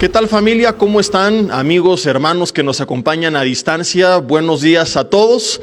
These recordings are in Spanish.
¿Qué tal, familia? ¿Cómo están? Amigos, hermanos que nos acompañan a distancia, buenos días a todos.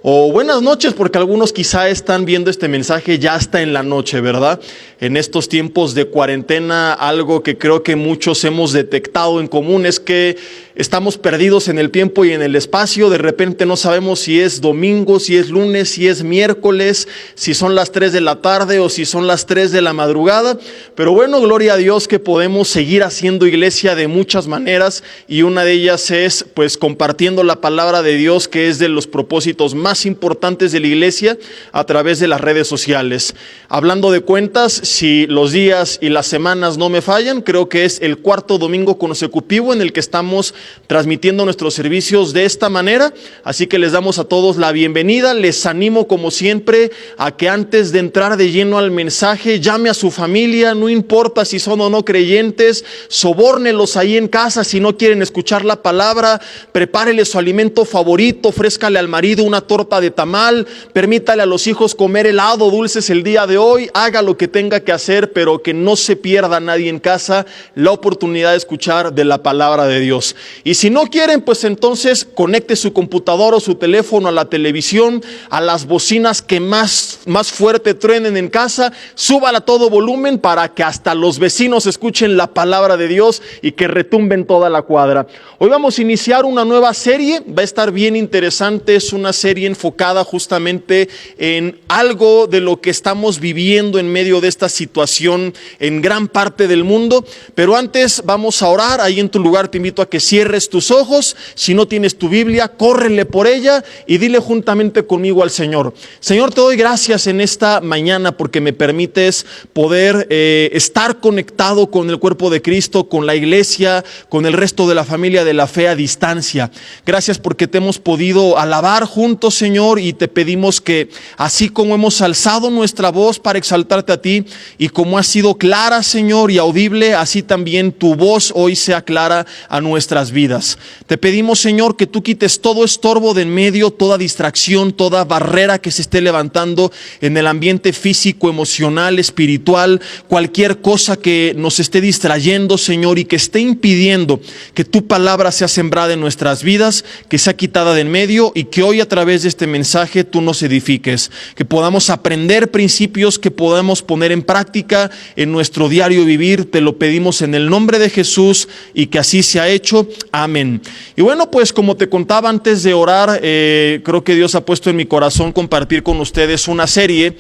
O buenas noches, porque algunos quizá están viendo este mensaje ya hasta en la noche, ¿verdad? En estos tiempos de cuarentena, algo que creo que muchos hemos detectado en común es que estamos perdidos en el tiempo y en el espacio. De repente no sabemos si es domingo, si es lunes, si es miércoles, si son las 3 de la tarde o si son las 3 de la madrugada. Pero bueno, gloria a Dios que podemos seguir haciendo iglesia de muchas maneras, y una de ellas es pues compartiendo la palabra de Dios, que es de los propósitos más importantes de la iglesia, a través de las redes sociales. Hablando de cuentas, si los días y las semanas no me fallan, creo que es el cuarto domingo consecutivo en el que estamos transmitiendo nuestros servicios de esta manera. Así que les damos a todos la bienvenida. Les animo, como siempre, a que antes de entrar de lleno al mensaje, llame a su familia, no importa si son o no creyentes, sobórnelos ahí en casa. Si no quieren escuchar la palabra, prepárele su alimento favorito, ofrézcale al marido una torta de tamal, permítale a los hijos comer helado, dulces el día de hoy, haga lo que tenga que hacer, pero que no se pierda nadie en casa la oportunidad de escuchar de la palabra de Dios. Y si no quieren, pues entonces conecte su computadora o su teléfono a la televisión, a las bocinas que más fuerte truenen en casa, súbala a todo volumen para que hasta los vecinos escuchen la palabra de Dios y que retumbe en toda la cuadra. Hoy vamos a iniciar una nueva serie, va a estar bien interesante. Es una serie enfocada justamente en algo de lo que estamos viviendo en medio de esta situación en gran parte del mundo. Pero antes vamos a orar. Ahí en tu lugar te invito a que cierres tus ojos. Si no tienes tu Biblia, córrele por ella y dile juntamente conmigo al Señor: Señor, te doy gracias en esta mañana porque me permites poder estar conectado con el cuerpo de Cristo, con la iglesia, con el resto de la familia de la fe a distancia. Gracias porque te hemos podido alabar juntos, Señor, y te pedimos que así como hemos alzado nuestra voz para exaltarte a ti, y como ha sido clara, Señor, y audible, así también tu voz hoy sea clara a nuestras vidas. Te pedimos, Señor, que tú quites todo estorbo de en medio, toda distracción, toda barrera que se esté levantando en el ambiente físico, emocional, espiritual, cualquier cosa que nos esté distrayendo, Señor, y que esté impidiendo que tu palabra sea sembrada en nuestras vidas, que sea quitada de en medio, y que hoy a través de este mensaje tú nos edifiques, que podamos aprender principios que podamos poner en práctica en nuestro diario vivir. Te lo pedimos en el nombre de Jesús, y que así sea hecho. Amén. Y bueno, pues como te contaba antes de orar, creo que Dios ha puesto en mi corazón compartir con ustedes una serie.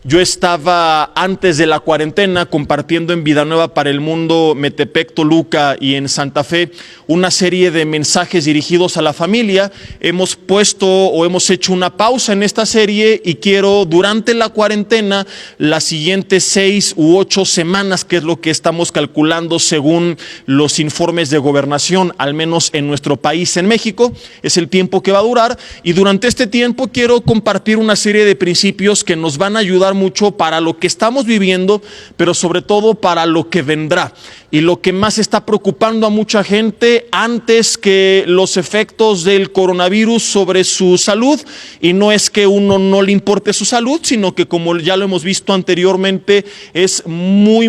Yo estaba antes de la cuarentena compartiendo en Vida Nueva para el Mundo, Metepec, Toluca y en Santa Fe una serie de mensajes dirigidos a la familia. Hemos hecho una pausa en esta serie, y quiero durante la cuarentena, las siguientes 6 u 8 semanas, que es lo que estamos calculando según los informes de gobernación, al menos en nuestro país, en México, es el tiempo que va a durar. Y durante este tiempo quiero compartir una serie de principios que nos van a ayudar mucho para lo que estamos viviendo, pero sobre todo para lo que vendrá. Y lo que más está preocupando a mucha gente antes que los efectos del coronavirus sobre su salud, y no es que uno no le importe su salud, sino que, como ya lo hemos visto anteriormente, es muy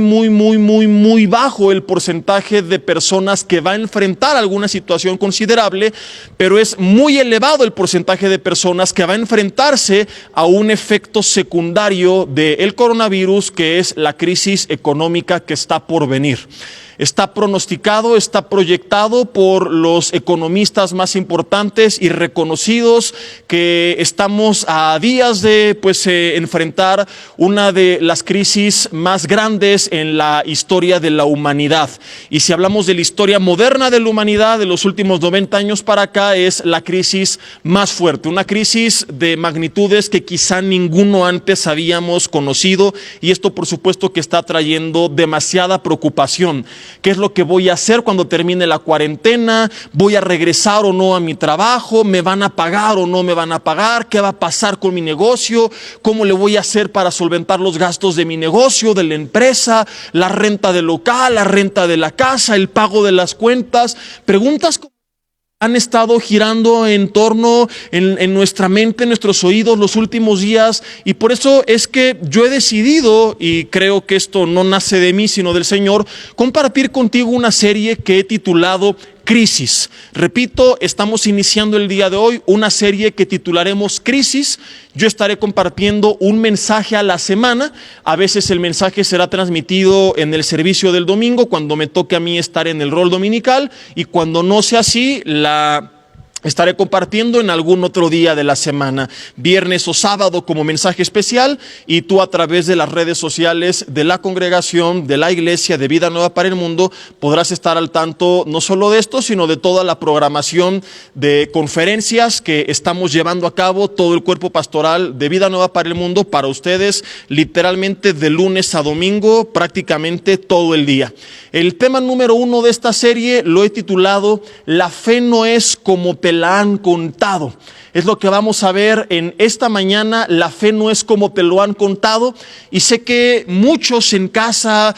bajo el porcentaje de personas que va a enfrentar alguna situación considerable, pero es muy elevado el porcentaje de personas que va a enfrentarse a un efecto secundario del coronavirus, que es la crisis económica que está por venir. Está pronosticado, está proyectado por los economistas más importantes y reconocidos que estamos a días de enfrentar una de las crisis más grandes en la historia de la humanidad. Y si hablamos de la historia moderna de la humanidad, de los últimos 90 años para acá, es la crisis más fuerte, una crisis de magnitudes que quizá ninguno antes habíamos conocido, y esto por supuesto que está trayendo demasiada preocupación. ¿Qué es lo que voy a hacer cuando termine la cuarentena? ¿Voy a regresar o no a mi trabajo? ¿Me van a pagar o no me van a pagar? ¿Qué va a pasar con mi negocio? ¿Cómo le voy a hacer para solventar los gastos de mi negocio, de la empresa, la renta del local, la renta de la casa, el pago de las cuentas? Preguntas como han estado girando en torno en nuestra mente, en nuestros oídos los últimos días, y por eso es que yo he decidido, y creo que esto no nace de mí sino del Señor, compartir contigo una serie que he titulado Crisis. Repito, estamos iniciando el día de hoy una serie que titularemos Crisis. Yo estaré compartiendo un mensaje a la semana. A veces el mensaje será transmitido en el servicio del domingo, cuando me toque a mí estar en el rol dominical, y cuando no sea así, estaré compartiendo en algún otro día de la semana, viernes o sábado como mensaje especial, y tú a través de las redes sociales de la congregación, de la iglesia de Vida Nueva para el Mundo, podrás estar al tanto no solo de esto, sino de toda la programación de conferencias que estamos llevando a cabo, todo el cuerpo pastoral de Vida Nueva para el Mundo, para ustedes, literalmente de lunes a domingo, prácticamente todo el día. El tema número 1 de esta serie lo he titulado La fe no es como te la han contado. Es lo que vamos a ver en esta mañana. La fe no es como te lo han contado. Y sé que muchos en casa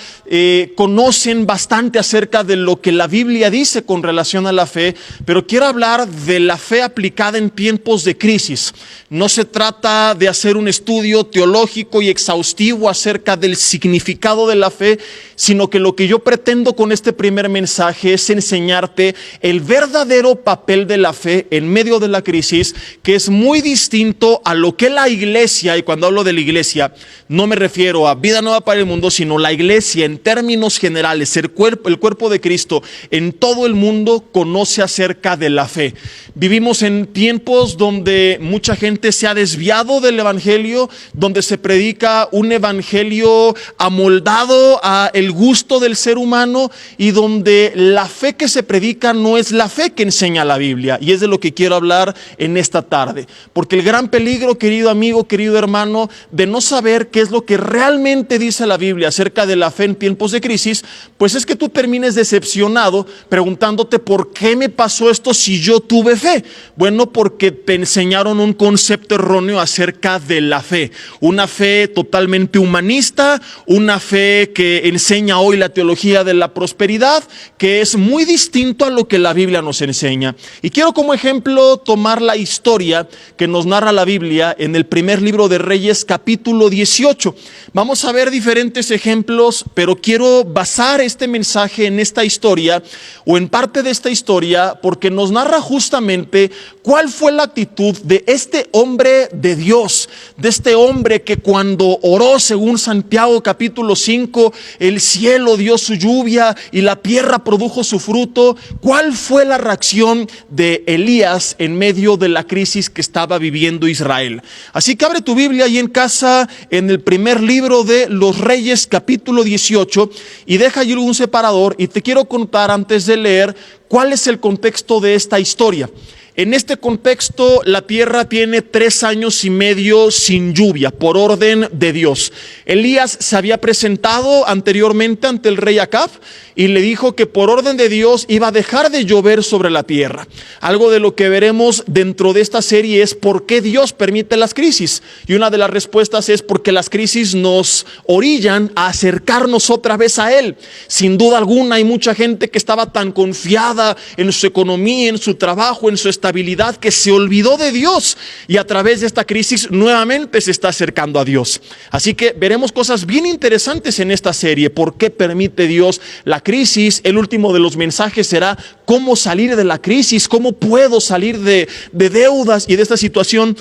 conocen bastante acerca de lo que la Biblia dice con relación a la fe, pero quiero hablar de la fe aplicada en tiempos de crisis. No se trata de hacer un estudio teológico y exhaustivo acerca del significado de la fe, sino que lo que yo pretendo con este primer mensaje es enseñarte el verdadero papel de la fe en medio de la crisis, que es muy distinto a lo que la iglesia, y cuando hablo de la iglesia no me refiero a Vida Nueva para el Mundo, sino la iglesia en términos generales, el cuerpo de Cristo en todo el mundo conoce acerca de la fe. Vivimos en tiempos donde mucha gente se ha desviado del evangelio, donde se predica un evangelio amoldado a el gusto del ser humano, y donde la fe que se predica no es la fe que enseña la Biblia, y es de lo que quiero hablar en esta tarde, porque el gran peligro, querido amigo, querido hermano, de no saber qué es lo que realmente dice la Biblia acerca de la fe en tiempos de crisis, pues es que tú termines decepcionado preguntándote ¿por qué me pasó esto si yo tuve fe? Bueno, porque te enseñaron un concepto erróneo acerca de la fe, una fe totalmente humanista, una fe que enseña hoy la teología de la prosperidad, que es muy distinto a lo que la Biblia nos enseña. Y quiero como ejemplo tomar la historia que nos narra la Biblia en el primer libro de Reyes, capítulo 18. Vamos a ver diferentes ejemplos, pero quiero basar este mensaje en esta historia, o en parte de esta historia, porque nos narra justamente cuál fue la actitud de este hombre de Dios, de este hombre que cuando oró, según Santiago capítulo 5, el cielo dio su lluvia y la tierra produjo su fruto. ¿Cuál fue la reacción de Elías en medio de la crisis que estaba viviendo Israel? Así que abre tu Biblia ahí en casa, en el primer libro de los Reyes, capítulo 18, y deja allí un separador, y te quiero contar antes de leer cuál es el contexto de esta historia. En este contexto, la tierra tiene 3 años y medio sin lluvia, por orden de Dios. Elías se había presentado anteriormente ante el rey Acab y le dijo que por orden de Dios iba a dejar de llover sobre la tierra. Algo de lo que veremos dentro de esta serie es por qué Dios permite las crisis. Y una de las respuestas es porque las crisis nos orillan a acercarnos otra vez a Él. Sin duda alguna, hay mucha gente que estaba tan confiada en su economía, en su trabajo, en su estabilidad, que se olvidó de Dios, y a través de esta crisis nuevamente se está acercando a Dios. Así que veremos cosas bien interesantes en esta serie. ¿Por qué permite Dios la crisis? El último de los mensajes será cómo salir de la crisis, cómo puedo salir de deudas y de esta situación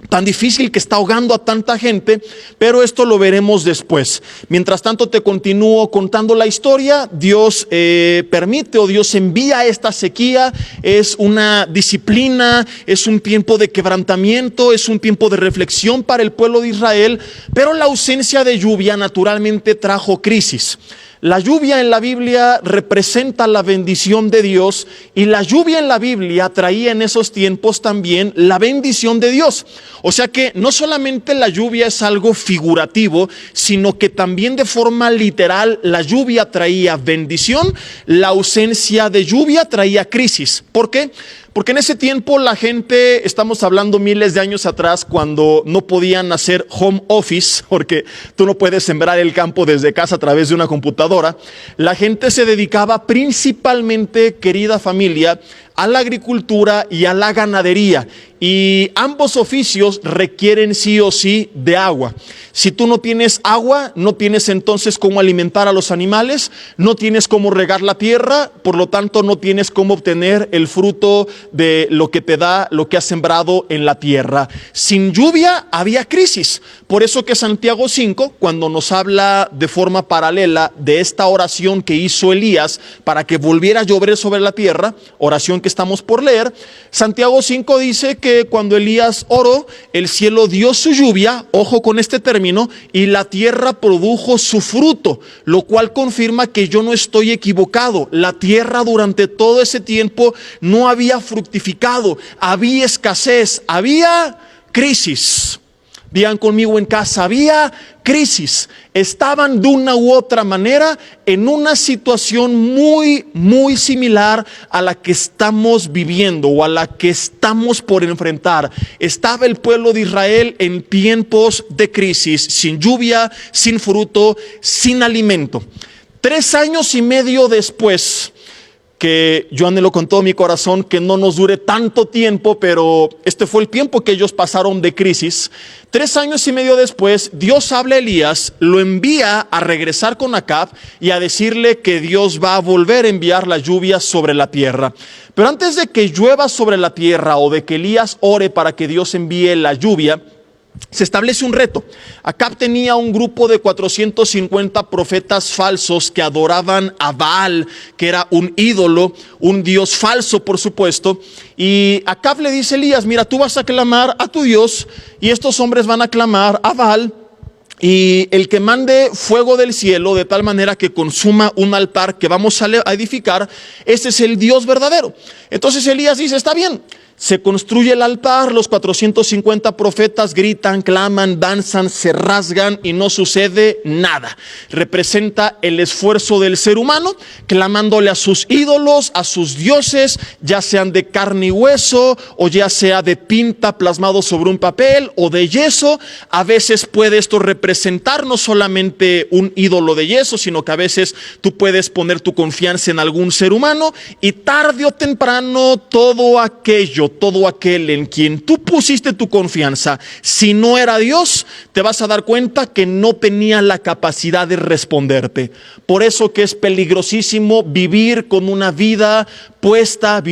tan difícil que está ahogando a tanta gente, pero esto lo veremos después. Mientras tanto, te continúo contando la historia. Dios permite, o Dios envía esta sequía. Es una disciplina, es un tiempo de quebrantamiento, es un tiempo de reflexión para el pueblo de Israel, pero la ausencia de lluvia naturalmente trajo crisis. La lluvia en la Biblia representa la bendición de Dios, y la lluvia en la Biblia traía en esos tiempos también la bendición de Dios. O sea que no solamente la lluvia es algo figurativo, sino que también de forma literal la lluvia traía bendición, la ausencia de lluvia traía crisis. ¿Por qué? Porque en ese tiempo la gente, estamos hablando miles de años atrás, cuando no podían hacer home office, porque tú no puedes sembrar el campo desde casa a través de una computadora, la gente se dedicaba principalmente, querida familia, a la agricultura y a la ganadería. Y ambos oficios requieren sí o sí de agua. Si tú no tienes agua, no tienes entonces cómo alimentar a los animales, no tienes cómo regar la tierra, por lo tanto no tienes cómo obtener el fruto de lo que te da lo que has sembrado en la tierra. Sin lluvia había crisis. Por eso que Santiago 5, cuando nos habla de forma paralela de esta oración que hizo Elías para que volviera a llover sobre la tierra, oración que estamos por leer, Santiago 5 dice que cuando Elías oró, el cielo dio su lluvia, ojo con este término, y la tierra produjo su fruto, lo cual confirma que yo no estoy equivocado. La tierra durante todo ese tiempo no había fructificado, había escasez, había crisis. Digan conmigo en casa, había crisis. Estaban de una u otra manera en una situación muy similar a la que estamos viviendo o a la que estamos por enfrentar. Estaba el pueblo de Israel en tiempos de crisis, sin lluvia, sin fruto, sin alimento. 3 años y medio después, que yo anhelo con todo mi corazón que no nos dure tanto tiempo, pero este fue el tiempo que ellos pasaron de crisis. 3 años y medio después, Dios habla a Elías, lo envía a regresar con Acab y a decirle que Dios va a volver a enviar la lluvia sobre la tierra. Pero antes de que llueva sobre la tierra o de que Elías ore para que Dios envíe la lluvia, se establece un reto. Acab tenía un grupo de 450 profetas falsos que adoraban a Baal, que era un ídolo, un dios falso por supuesto. Y Acab le dice a Elías, mira, tú vas a clamar a tu Dios y estos hombres van a clamar a Baal. Y el que mande fuego del cielo de tal manera que consuma un altar que vamos a edificar, ese es el Dios verdadero. Entonces Elías dice, está bien. Se construye el altar, los 450 profetas gritan, claman, danzan, se rasgan y no sucede nada. Representa el esfuerzo del ser humano, clamándole a sus ídolos, a sus dioses, ya sean de carne y hueso, o ya sea de tinta plasmado sobre un papel, o de yeso. A veces puede esto representar no solamente un ídolo de yeso, sino que a veces tú puedes poner tu confianza en algún ser humano, y tarde o temprano todo aquel en quien tú pusiste tu confianza, si no era Dios, te vas a dar cuenta que no tenía la capacidad de responderte. Por eso que es peligrosísimo vivir una vida puesta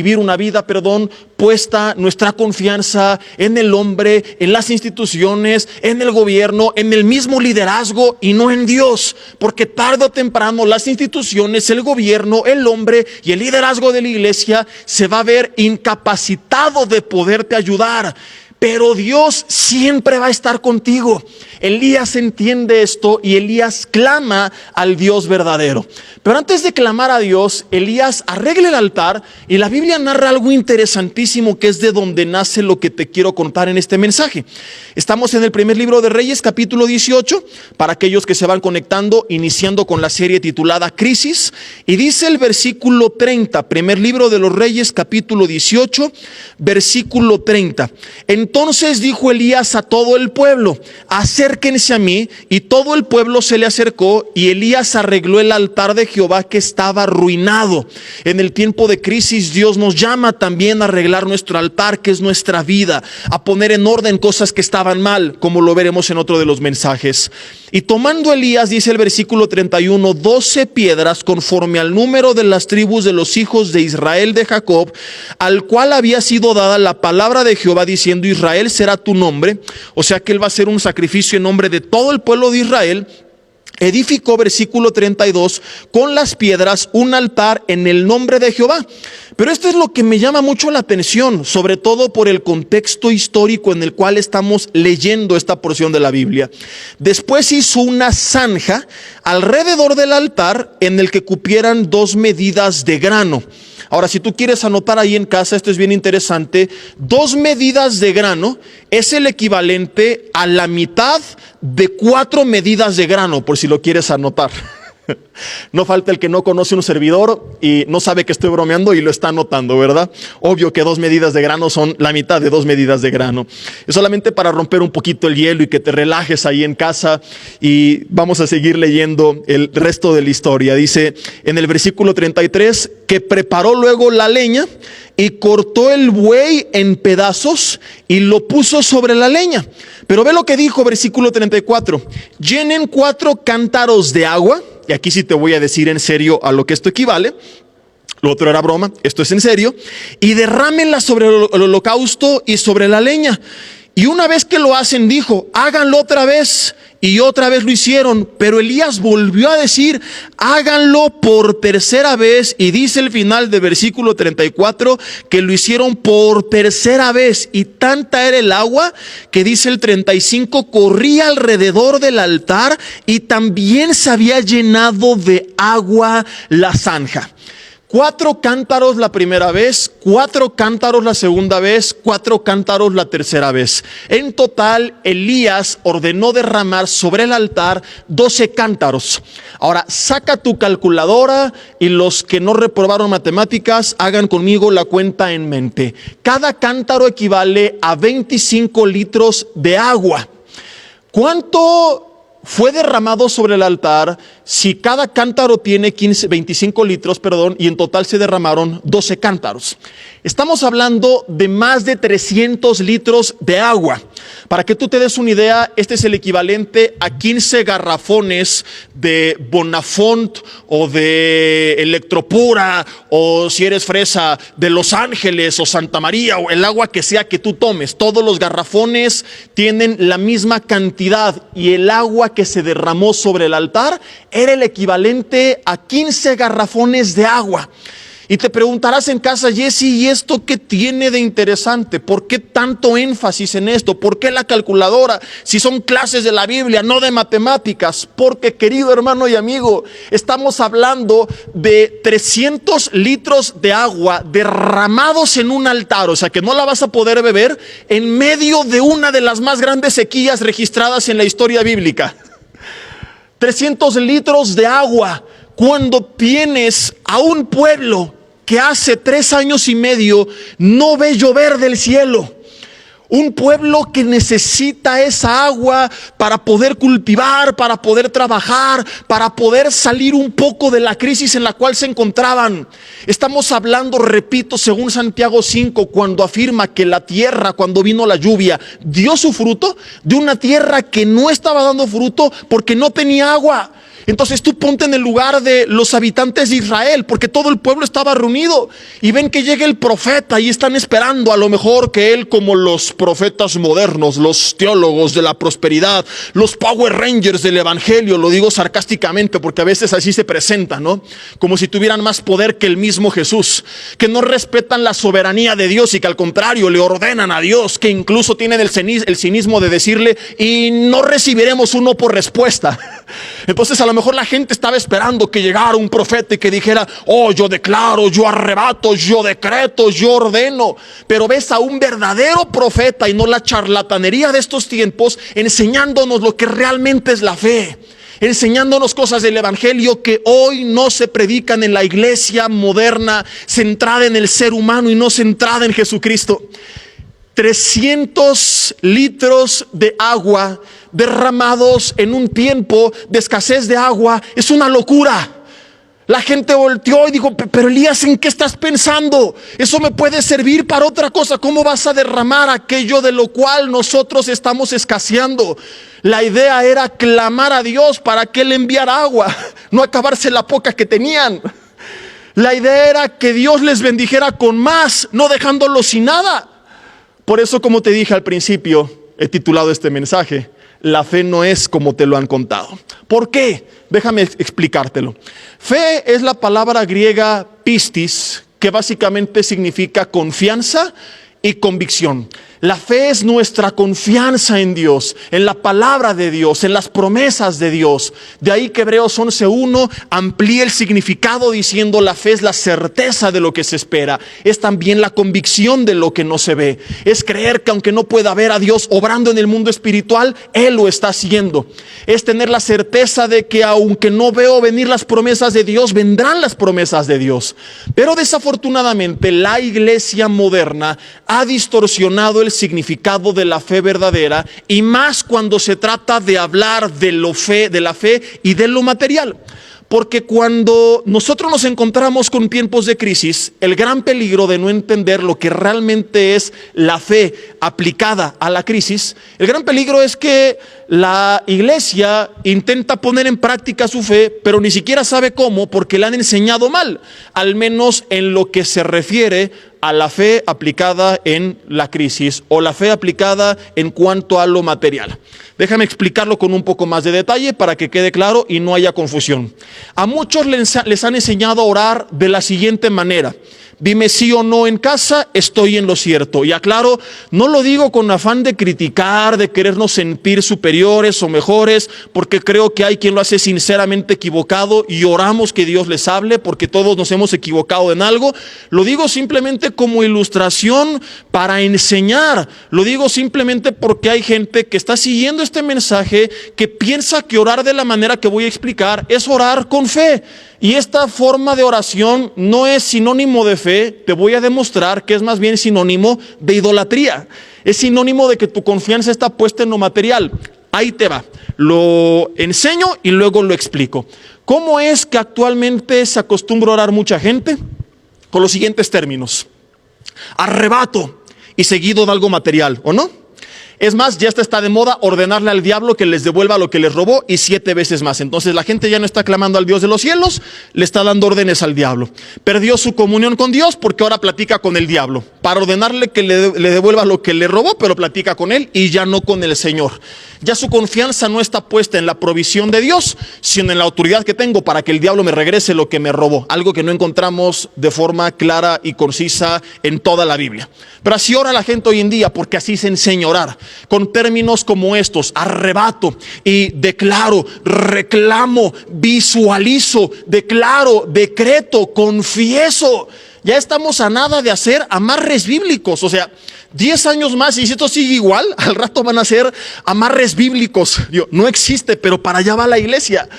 nuestra confianza en el hombre, en las instituciones, en el gobierno, en el mismo liderazgo y no en Dios, porque tarde o temprano las instituciones, el gobierno, el hombre y el liderazgo de la iglesia se va a ver incapacitado de poderte ayudar. Pero Dios siempre va a estar contigo. Elías entiende esto y Elías clama al Dios verdadero. Pero antes de clamar a Dios, Elías arregla el altar y la Biblia narra algo interesantísimo que es de donde nace lo que te quiero contar en este mensaje. Estamos en el primer libro de Reyes, capítulo 18, para aquellos que se van conectando, iniciando con la serie titulada Crisis. Y dice el versículo 30, primer libro de los Reyes, capítulo 18, versículo 30. Entonces dijo Elías a todo el pueblo, acérquense a mí, y todo el pueblo se le acercó, y Elías arregló el altar de Jehová que estaba arruinado. En el tiempo de crisis Dios nos llama también a arreglar nuestro altar, que es nuestra vida, a poner en orden cosas que estaban mal, como lo veremos en otro de los mensajes. Y tomando Elías, dice el versículo 31, 12 piedras conforme al número de las tribus de los hijos de Israel de Jacob, al cual había sido dada la palabra de Jehová diciendo, Israel será tu nombre. O sea que él va a hacer un sacrificio en nombre de todo el pueblo de Israel. Edificó, versículo 32, con las piedras un altar en el nombre de Jehová. Pero esto es lo que me llama mucho la atención, sobre todo por el contexto histórico en el cual estamos leyendo esta porción de la Biblia. Después hizo una zanja alrededor del altar en el que cupieran 2 medidas de grano. Ahora, si tú quieres anotar ahí en casa, esto es bien interesante. 2 medidas de grano es el equivalente a la mitad de 4 medidas de grano, por si lo quieres anotar. No falta el que no conoce un servidor y no sabe que estoy bromeando y lo está notando, ¿verdad? Obvio que 2 medidas de grano son la mitad de 2 medidas de grano. Es solamente para romper un poquito el hielo y que te relajes ahí en casa, y vamos a seguir leyendo el resto de la historia. Dice en el versículo 33 que preparó luego la leña y cortó el buey en pedazos y lo puso sobre la leña. Pero ve lo que dijo, versículo 34. Llenen 4 cántaros de agua. Y aquí sí te voy a decir en serio a lo que esto equivale. Lo otro era broma, esto es en serio. Y derrámenla sobre el holocausto y sobre la leña. Y una vez que lo hacen, dijo, háganlo otra vez. Y otra vez lo hicieron. Pero Elías volvió a decir, háganlo por tercera vez. Y dice el final del versículo 34 que lo hicieron por tercera vez. Y tanta era el agua que dice el 35, corría alrededor del altar y también se había llenado de agua la zanja. 4 cántaros la primera vez, 4 cántaros la segunda vez, 4 cántaros la tercera vez. En total, Elías ordenó derramar sobre el altar 12 cántaros. Ahora, saca tu calculadora y los que no reprobaron matemáticas, hagan conmigo la cuenta en mente. Cada cántaro equivale a 25 litros de agua. ¿Cuánto fue derramado sobre el altar si cada cántaro tiene 25 litros, y en total se derramaron 12 cántaros? Estamos hablando de más de 300 litros de agua. Para que tú te des una idea, este es el equivalente a 15 garrafones de Bonafont o de Electropura, o si eres fresa, de Los Ángeles o Santa María, o el agua que sea que tú tomes. Todos los garrafones tienen la misma cantidad, y el agua que se derramó sobre el altar era el equivalente a 15 garrafones de agua. Y te preguntarás en casa, Jesse, ¿y esto qué tiene de interesante? ¿Por qué tanto énfasis en esto? ¿Por qué la calculadora? Si son clases de la Biblia, no de matemáticas. Porque, querido hermano y amigo, estamos hablando de 300 litros de agua derramados en un altar. O sea que no la vas a poder beber en medio de una de las más grandes sequías registradas en la historia bíblica. 300 litros de agua cuando tienes a un pueblo que hace 3 años y medio no ve llover del cielo. Un pueblo que necesita esa agua para poder cultivar, para poder trabajar, para poder salir un poco de la crisis en la cual se encontraban. Estamos hablando, repito, según Santiago 5, cuando afirma que la tierra, cuando vino la lluvia, dio su fruto, de una tierra que no estaba dando fruto porque no tenía agua. Entonces tú ponte en el lugar de los habitantes de Israel, porque todo el pueblo estaba reunido y ven que llega el profeta y están esperando a lo mejor que él, como los profetas modernos, los teólogos de la prosperidad, los Power Rangers del evangelio, lo digo sarcásticamente porque a veces así se presenta, ¿no? Como si tuvieran más poder que el mismo Jesús, que no respetan la soberanía de Dios y que al contrario le ordenan a Dios, que incluso tienen el cinismo de decirle, y no recibiremos uno por respuesta. Entonces a lo mejor la gente estaba esperando que llegara un profeta y que dijera, oh, yo declaro, yo arrebato, yo decreto, yo ordeno. Pero ves a un verdadero profeta y no la charlatanería de estos tiempos, enseñándonos lo que realmente es la fe, enseñándonos cosas del evangelio que hoy no se predican en la iglesia moderna, centrada en el ser humano y no centrada en Jesucristo. 300 litros de agua derramados en un tiempo de escasez de agua es una locura. La gente volteó y dijo, pero Elías, ¿en qué estás pensando? Eso me puede servir para otra cosa. ¿Cómo vas a derramar aquello de lo cual nosotros estamos escaseando? La idea era clamar a Dios para que Él enviara agua, no acabarse la poca que tenían. La idea era que Dios les bendijera con más, no dejándolos sin nada. Por eso, como te dije al principio, he titulado este mensaje, la fe no es como te lo han contado. ¿Por qué? Déjame explicártelo. Fe es la palabra griega pistis, que básicamente significa confianza y convicción. La fe es nuestra confianza en Dios, en la palabra de Dios, en las promesas de Dios. De ahí que Hebreos 11:1 amplía el significado diciendo la fe es la certeza de lo que se espera. Es también la convicción de lo que no se ve. Es creer que aunque no pueda ver a Dios obrando en el mundo espiritual, Él lo está haciendo. Es tener la certeza de que aunque no veo venir las promesas de Dios, vendrán las promesas de Dios. Pero desafortunadamente la iglesia moderna ha distorsionado el significado de la fe verdadera, y más cuando se trata de hablar de la fe y de lo material. Porque cuando nosotros nos encontramos con tiempos de crisis, el gran peligro de no entender lo que realmente es la fe aplicada a la crisis, el gran peligro es que la iglesia intenta poner en práctica su fe, pero ni siquiera sabe cómo, porque le han enseñado mal, al menos en lo que se refiere a la fe aplicada en la crisis o la fe aplicada en cuanto a lo material. Déjame explicarlo con un poco más de detalle para que quede claro y no haya confusión. A muchos les han enseñado a orar de la siguiente manera: dime sí o no en casa, estoy en lo cierto. Y aclaro, no lo digo con afán de criticar, de querernos sentir superiores o mejores, porque creo que hay quien lo hace sinceramente equivocado y oramos que Dios les hable, porque todos nos hemos equivocado en algo. Lo digo simplemente como ilustración para enseñar. Lo digo simplemente porque hay gente que está siguiendo este mensaje, que piensa que orar de la manera que voy a explicar es orar con fe. Y esta forma de oración no es sinónimo de fe. Te voy a demostrar que es más bien sinónimo de idolatría. Es sinónimo de que tu confianza está puesta en lo material. Ahí te va. Lo enseño y luego lo explico. ¿Cómo es que actualmente se acostumbra a orar mucha gente? Con los siguientes términos: arrebato y seguido de algo material, ¿o no? Es más, ya está de moda ordenarle al diablo que les devuelva lo que les robó y 7 veces más. Entonces la gente ya no está clamando al Dios de los cielos, le está dando órdenes al diablo. Perdió su comunión con Dios porque ahora platica con el diablo para ordenarle que le devuelva lo que le robó, pero platica con él y ya no con el Señor. Ya su confianza no está puesta en la provisión de Dios, sino en la autoridad que tengo para que el diablo me regrese lo que me robó. Algo que no encontramos de forma clara y concisa en toda la Biblia. Pero así ora la gente hoy en día, porque así se enseña a orar, con términos como estos: arrebato y declaro, reclamo, visualizo, declaro, decreto, confieso. Ya estamos a nada de hacer amarres bíblicos. O sea, 10 años más y si esto sigue igual, al rato van a ser amarres bíblicos. No existe, pero para allá va la iglesia.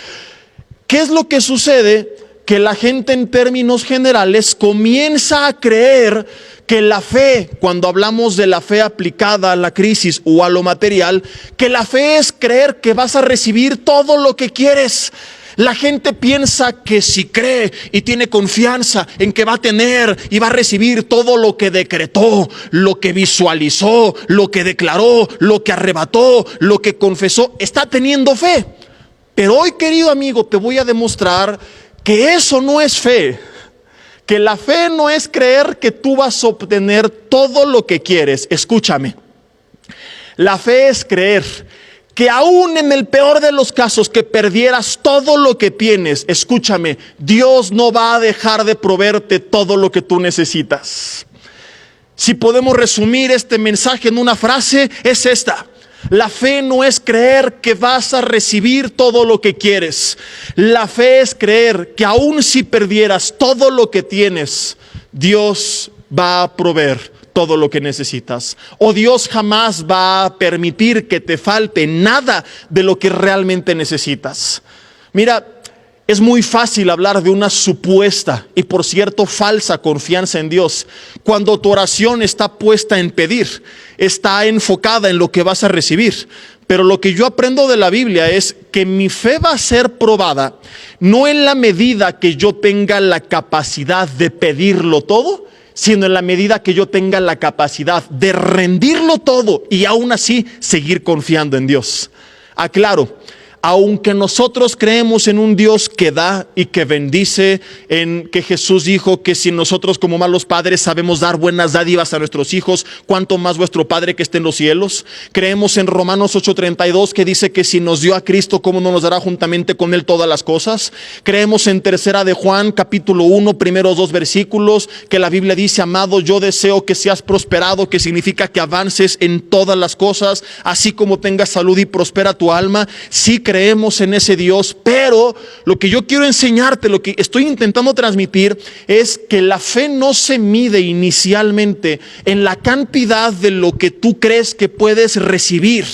¿Qué es lo que sucede? Que la gente en términos generales comienza a creer que la fe, cuando hablamos de la fe aplicada a la crisis o a lo material, que la fe es creer que vas a recibir todo lo que quieres. La gente piensa que si cree y tiene confianza en que va a tener y va a recibir todo lo que decretó, lo que visualizó, lo que declaró, lo que arrebató, lo que confesó, está teniendo fe. Pero hoy, querido amigo, te voy a demostrar que eso no es fe. Que la fe no es creer que tú vas a obtener todo lo que quieres. Escúchame. La fe es creer que aún en el peor de los casos, que perdieras todo lo que tienes, escúchame, Dios no va a dejar de proveerte todo lo que tú necesitas. Si podemos resumir este mensaje en una frase, es esta: la fe no es creer que vas a recibir todo lo que quieres. La fe es creer que aún si perdieras todo lo que tienes, Dios va a proveer todo lo que necesitas. O Dios jamás va a permitir que te falte nada de lo que realmente necesitas. Mira, es muy fácil hablar de una supuesta y, por cierto, falsa confianza en Dios cuando tu oración está puesta en pedir, está enfocada en lo que vas a recibir. Pero lo que yo aprendo de la Biblia es que mi fe va a ser probada no en la medida que yo tenga la capacidad de pedirlo todo, sino en la medida que yo tenga la capacidad de rendirlo todo y aún así seguir confiando en Dios. Aclaro, Aunque nosotros creemos en un Dios que da y que bendice, en que Jesús dijo que si nosotros como malos padres sabemos dar buenas dádivas a nuestros hijos, cuánto más vuestro Padre que esté en los cielos. Creemos en Romanos 8:32 que dice que si nos dio a Cristo, ¿cómo no nos dará juntamente con Él todas las cosas? Creemos en Tercera de Juan, capítulo 1, primeros 2 versículos, que la Biblia dice: amado, yo deseo que seas prosperado, que significa que avances en todas las cosas, así como tengas salud y prospera tu alma. Sí creemos en ese Dios, pero lo que yo quiero enseñarte, lo que estoy intentando transmitir, es que la fe no se mide inicialmente en la cantidad de lo que tú crees que puedes recibir.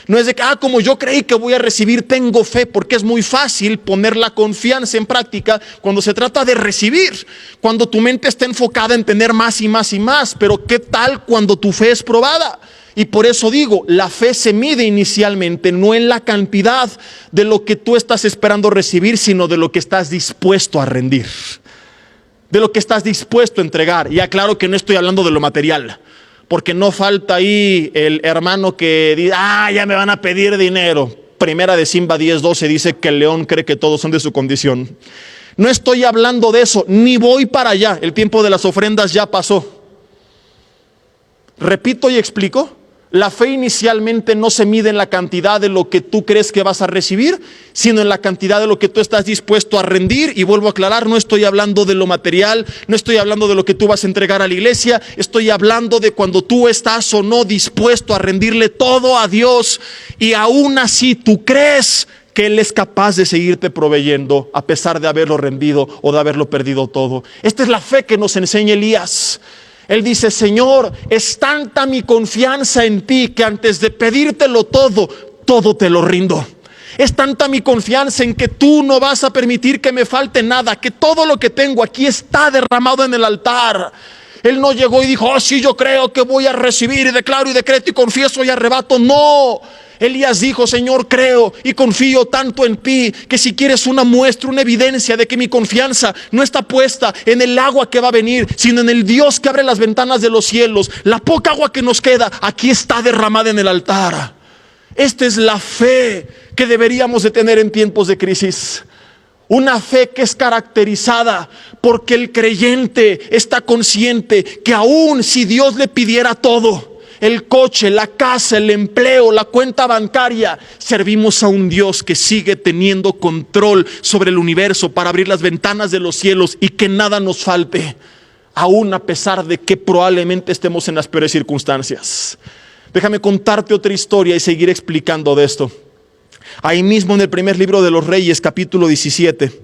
No es de que, como yo creí que voy a recibir, tengo fe, porque es muy fácil poner la confianza en práctica cuando se trata de recibir, cuando tu mente está enfocada en tener más y más y más. Pero ¿qué tal cuando tu fe es probada? Y por eso digo, la fe se mide inicialmente no en la cantidad de lo que tú estás esperando recibir, sino de lo que estás dispuesto a rendir, de lo que estás dispuesto a entregar. Y aclaro que no estoy hablando de lo material, porque no falta ahí el hermano que dice: ya me van a pedir dinero. Primera de Simba 10:12 dice que el león cree que todos son de su condición. No estoy hablando de eso, ni voy para allá. El tiempo de las ofrendas ya pasó. Repito y explico. La fe inicialmente no se mide en la cantidad de lo que tú crees que vas a recibir, sino en la cantidad de lo que tú estás dispuesto a rendir. Y vuelvo a aclarar, no estoy hablando de lo material, no estoy hablando de lo que tú vas a entregar a la iglesia, estoy hablando de cuando tú estás o no dispuesto a rendirle todo a Dios, y aún así tú crees que Él es capaz de seguirte proveyendo a pesar de haberlo rendido o de haberlo perdido todo. Esta es la fe que nos enseña Elías. Él dice: Señor, es tanta mi confianza en ti que antes de pedírtelo todo te lo rindo. Es tanta mi confianza en que tú no vas a permitir que me falte nada, que todo lo que tengo aquí está derramado en el altar. Él no llegó y dijo: sí, yo creo que voy a recibir y declaro y decreto y confieso y arrebato. No. Elías dijo: Señor, creo y confío tanto en ti que si quieres una muestra, una evidencia de que mi confianza no está puesta en el agua que va a venir, sino en el Dios que abre las ventanas de los cielos, la poca agua que nos queda aquí está derramada en el altar. Esta es la fe que deberíamos de tener en tiempos de crisis. Una fe que es caracterizada porque el creyente está consciente que aún si Dios le pidiera todo, el coche, la casa, el empleo, la cuenta bancaria, servimos a un Dios que sigue teniendo control sobre el universo para abrir las ventanas de los cielos y que nada nos falte, aún a pesar de que probablemente estemos en las peores circunstancias. Déjame contarte otra historia y seguir explicando de esto. Ahí mismo en el primer libro de los Reyes, capítulo 17,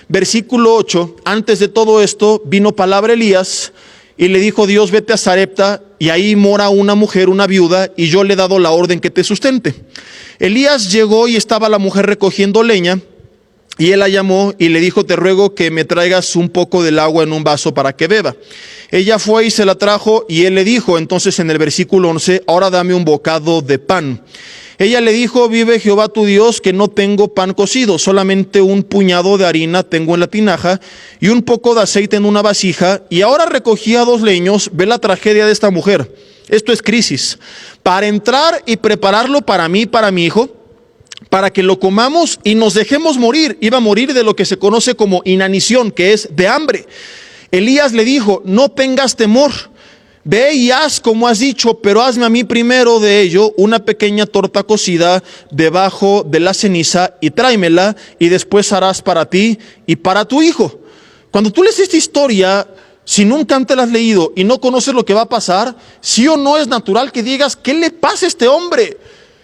versículo 8, antes de todo esto vino palabra a Elías y le dijo Dios: vete a Sarepta y ahí mora una mujer, una viuda, y yo le he dado la orden que te sustente. Elías llegó y estaba la mujer recogiendo leña, y él la llamó y le dijo: te ruego que me traigas un poco del agua en un vaso para que beba. Ella fue y se la trajo, y él le dijo entonces en el versículo 11: ahora dame un bocado de pan. Ella le dijo: vive Jehová tu Dios que no tengo pan cocido, solamente un puñado de harina tengo en la tinaja y un poco de aceite en una vasija, y ahora recogía 2 leños. Ve la tragedia de esta mujer. Esto es crisis. Para entrar y prepararlo para mí y para mi hijo, para que lo comamos y nos dejemos morir. Iba a morir de lo que se conoce como inanición, que es de hambre. Elías le dijo: no tengas temor, ve y haz como has dicho, pero hazme a mí primero de ello una pequeña torta cocida debajo de la ceniza y tráemela, y después harás para ti y para tu hijo. Cuando tú lees esta historia, si nunca antes la has leído y no conoces lo que va a pasar, sí o no es natural que digas: ¿qué le pasa a este hombre?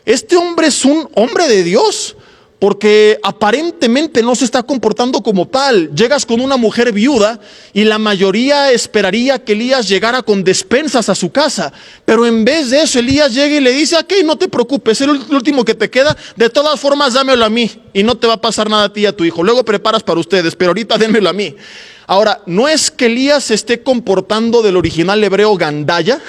Este hombre es un hombre de Dios, porque aparentemente no se está comportando como tal. Llegas con una mujer viuda y la mayoría esperaría que Elías llegara con despensas a su casa, pero en vez de eso Elías llega y le dice: ok, no te preocupes, es el último que te queda, de todas formas dámelo a mí y no te va a pasar nada a ti y a tu hijo, luego preparas para ustedes, pero ahorita démelo a mí. Ahora, no es que Elías se esté comportando del original hebreo gandaya,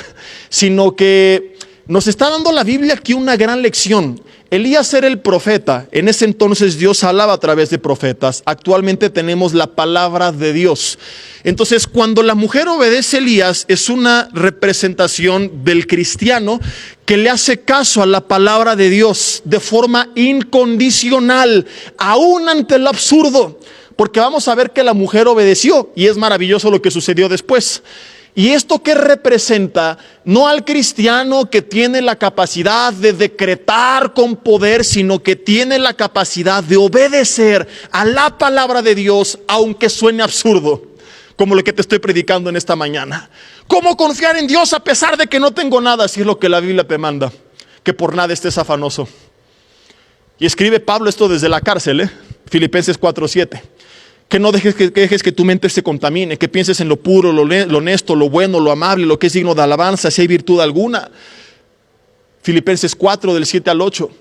sino que nos está dando la Biblia aquí una gran lección. Elías era el profeta. En ese entonces Dios hablaba a través de profetas. Actualmente tenemos la palabra de Dios. Entonces, cuando la mujer obedece a Elías, es una representación del cristiano que le hace caso a la palabra de Dios de forma incondicional, aún ante el absurdo. Porque vamos a ver que la mujer obedeció y es maravilloso lo que sucedió después. ¿Y esto qué representa? No al cristiano que tiene la capacidad de decretar con poder, sino que tiene la capacidad de obedecer a la palabra de Dios, aunque suene absurdo, como lo que te estoy predicando en esta mañana. ¿Cómo confiar en Dios a pesar de que no tengo nada? Si es lo que la Biblia te manda, que por nada estés afanoso. Y escribe Pablo esto desde la cárcel, Filipenses 4:7. Que no dejes que tu mente se contamine, que pienses en lo puro, lo honesto, lo bueno, lo amable, lo que es digno de alabanza, si hay virtud alguna. Filipenses 4, del 7 al 8.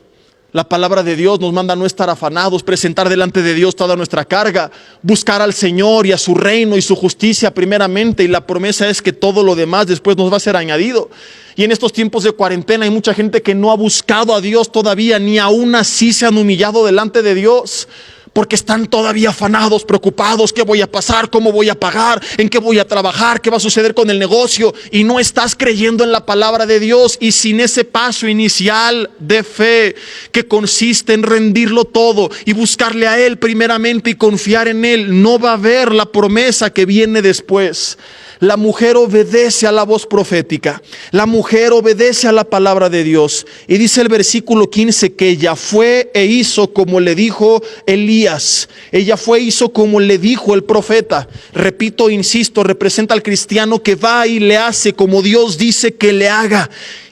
La palabra de Dios nos manda a no estar afanados, presentar delante de Dios toda nuestra carga, buscar al Señor y a su reino y su justicia primeramente, y la promesa es que todo lo demás después nos va a ser añadido. Y en estos tiempos de cuarentena hay mucha gente que no ha buscado a Dios todavía, ni aún así se han humillado delante de Dios, porque están todavía afanados, preocupados. ¿Qué voy a pasar? ¿Cómo voy a pagar? ¿En qué voy a trabajar? ¿Qué va a suceder con el negocio? Y no estás creyendo en la palabra de Dios. Y sin ese paso inicial de fe, que consiste en rendirlo todo y buscarle a Él primeramente y confiar en Él, no va a haber la promesa que viene después. La mujer obedece a la voz profética. La mujer obedece a la palabra de Dios. Y dice el versículo 15 que ella fue e hizo como le dijo Elías. Ella fue e hizo como le dijo el profeta. Repito, insisto, representa al cristiano que va y le hace como Dios dice que le haga.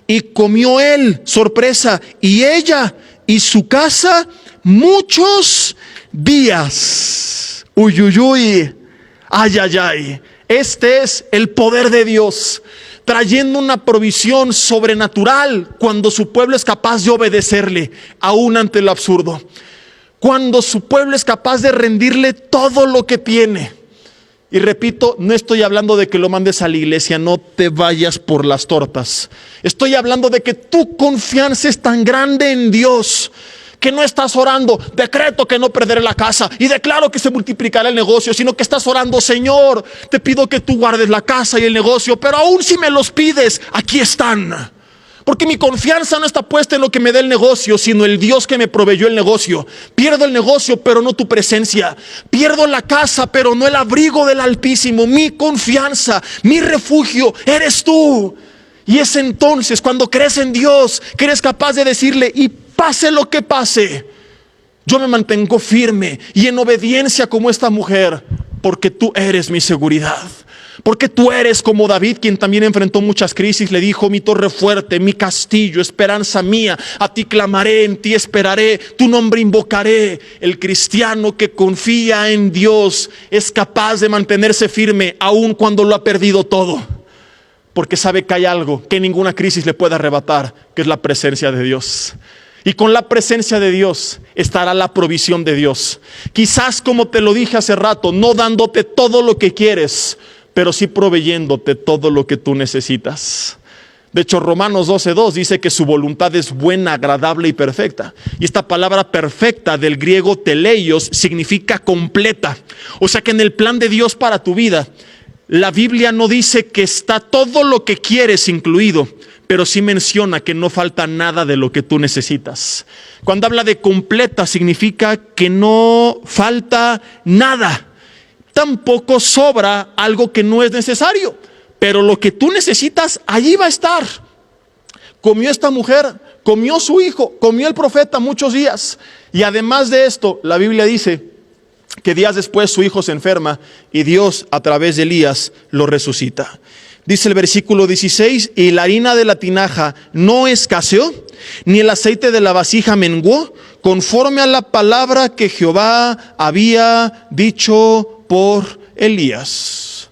Y comió él, sorpresa, y ella y su casa muchos días. Uy, uy, uy. Ay, ay, ay. Este es el poder de Dios, trayendo una provisión sobrenatural cuando su pueblo es capaz de obedecerle, aún ante lo absurdo. Cuando su pueblo es capaz de rendirle todo lo que tiene. Y repito, no estoy hablando de que lo mandes a la iglesia, no te vayas por las tortas. Estoy hablando de que tu confianza es tan grande en Dios, que no estás orando, decreto que no perderé la casa y declaro que se multiplicará el negocio, sino que estás orando, Señor, te pido que tú guardes la casa y el negocio, pero aún si me los pides, aquí están. Porque mi confianza no está puesta en lo que me dé el negocio, sino el Dios que me proveyó el negocio. Pierdo el negocio, pero no tu presencia. Pierdo la casa, pero no el abrigo del Altísimo. Mi confianza, mi refugio, eres tú. Y es entonces cuando crees en Dios, que eres capaz de decirle, y pase lo que pase, yo me mantengo firme y en obediencia como esta mujer, porque tú eres mi seguridad. Porque tú eres como David, quien también enfrentó muchas crisis, le dijo, mi torre fuerte, mi castillo, esperanza mía, a ti clamaré, en ti esperaré, tu nombre invocaré. El cristiano que confía en Dios es capaz de mantenerse firme aun cuando lo ha perdido todo, porque sabe que hay algo que ninguna crisis le puede arrebatar, que es la presencia de Dios. Y con la presencia de Dios estará la provisión de Dios. Quizás, como te lo dije hace rato, no dándote todo lo que quieres, pero sí proveyéndote todo lo que tú necesitas. De hecho, Romanos 12:2 dice que su voluntad es buena, agradable y perfecta. Y esta palabra perfecta del griego teleios significa completa. O sea que en el plan de Dios para tu vida, la Biblia no dice que está todo lo que quieres incluido, pero sí menciona que no falta nada de lo que tú necesitas. Cuando habla de completa, significa que no falta nada. Tampoco sobra algo que no es necesario, pero lo que tú necesitas, allí va a estar. Comió esta mujer, comió su hijo, comió el profeta muchos días. Y además de esto, la Biblia dice que días después su hijo se enferma y Dios a través de Elías lo resucita. Dice el versículo 16, y la harina de la tinaja no escaseó, ni el aceite de la vasija menguó, conforme a la palabra que Jehová había dicho por Elías.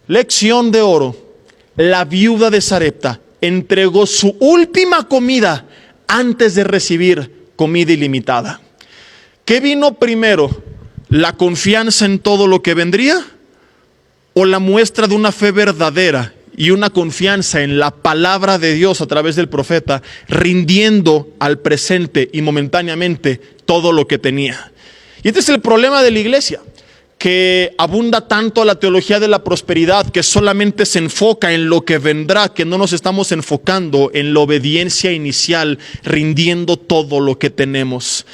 Lección de oro. La viuda de Sarepta entregó su última comida antes de recibir comida ilimitada. ¿Qué vino primero? ¿La confianza en todo lo que vendría? ¿O la muestra de una fe verdadera y una confianza en la palabra de Dios a través del profeta, rindiendo al presente y momentáneamente todo lo que tenía. Y este es el problema de la iglesia, que abunda tanto la teología de la prosperidad, que solamente se enfoca en lo que vendrá, que no nos estamos enfocando en la obediencia inicial, rindiendo todo lo que tenemos.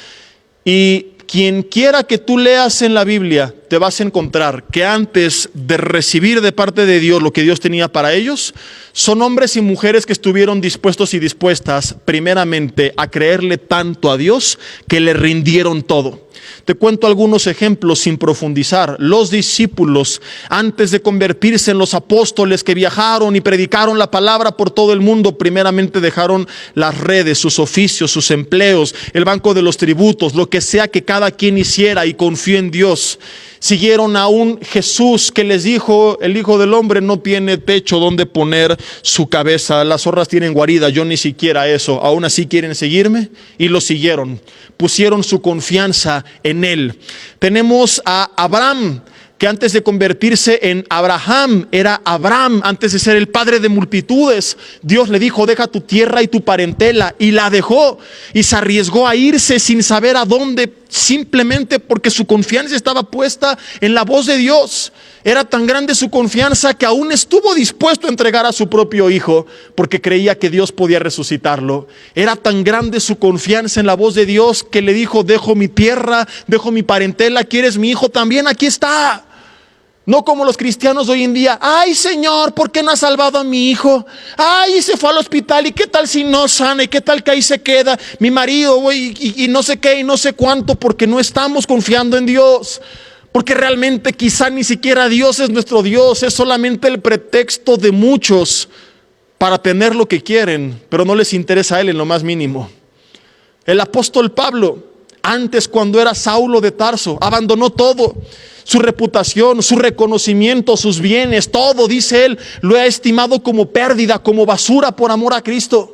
Y quien quiera que tú leas en la Biblia, te vas a encontrar que antes de recibir de parte de Dios lo que Dios tenía para ellos, son hombres y mujeres que estuvieron dispuestos y dispuestas primeramente a creerle tanto a Dios que le rindieron todo. Te cuento algunos ejemplos sin profundizar. Los discípulos, antes de convertirse en los apóstoles que viajaron y predicaron la palabra por todo el mundo, primeramente dejaron las redes, sus oficios, sus empleos, el banco de los tributos, lo que sea que cada quien hiciera, y confió en Dios. Siguieron a un Jesús que les dijo: el Hijo del Hombre no tiene techo donde poner su cabeza, las zorras tienen guarida, yo ni siquiera eso. Aún así quieren seguirme, y lo siguieron, pusieron su confianza en Él. Tenemos a Abraham, que antes de convertirse en Abraham, era Abram, antes de ser el padre de multitudes. Dios le dijo: deja tu tierra y tu parentela, y la dejó, y se arriesgó a irse sin saber a dónde, simplemente porque su confianza estaba puesta en la voz de Dios. Era tan grande su confianza que aún estuvo dispuesto a entregar a su propio hijo, porque creía que Dios podía resucitarlo. Era tan grande su confianza en la voz de Dios que le dijo: dejo mi tierra, dejo mi parentela, ¿quieres mi hijo también? Aquí está. No como los cristianos de hoy en día: ay, Señor, ¿por qué no has salvado a mi hijo? Ay, se fue al hospital, ¿y qué tal si no sana? ¿Y qué tal que ahí se queda mi marido? Y no sé qué y no sé cuánto, porque no estamos confiando en Dios. Porque realmente quizá ni siquiera Dios es nuestro Dios, es solamente el pretexto de muchos para tener lo que quieren, pero no les interesa a Él en lo más mínimo. El apóstol Pablo, antes, cuando era Saulo de Tarso, abandonó todo: su reputación, su reconocimiento, sus bienes, todo, dice él, lo ha estimado como pérdida, como basura por amor a Cristo.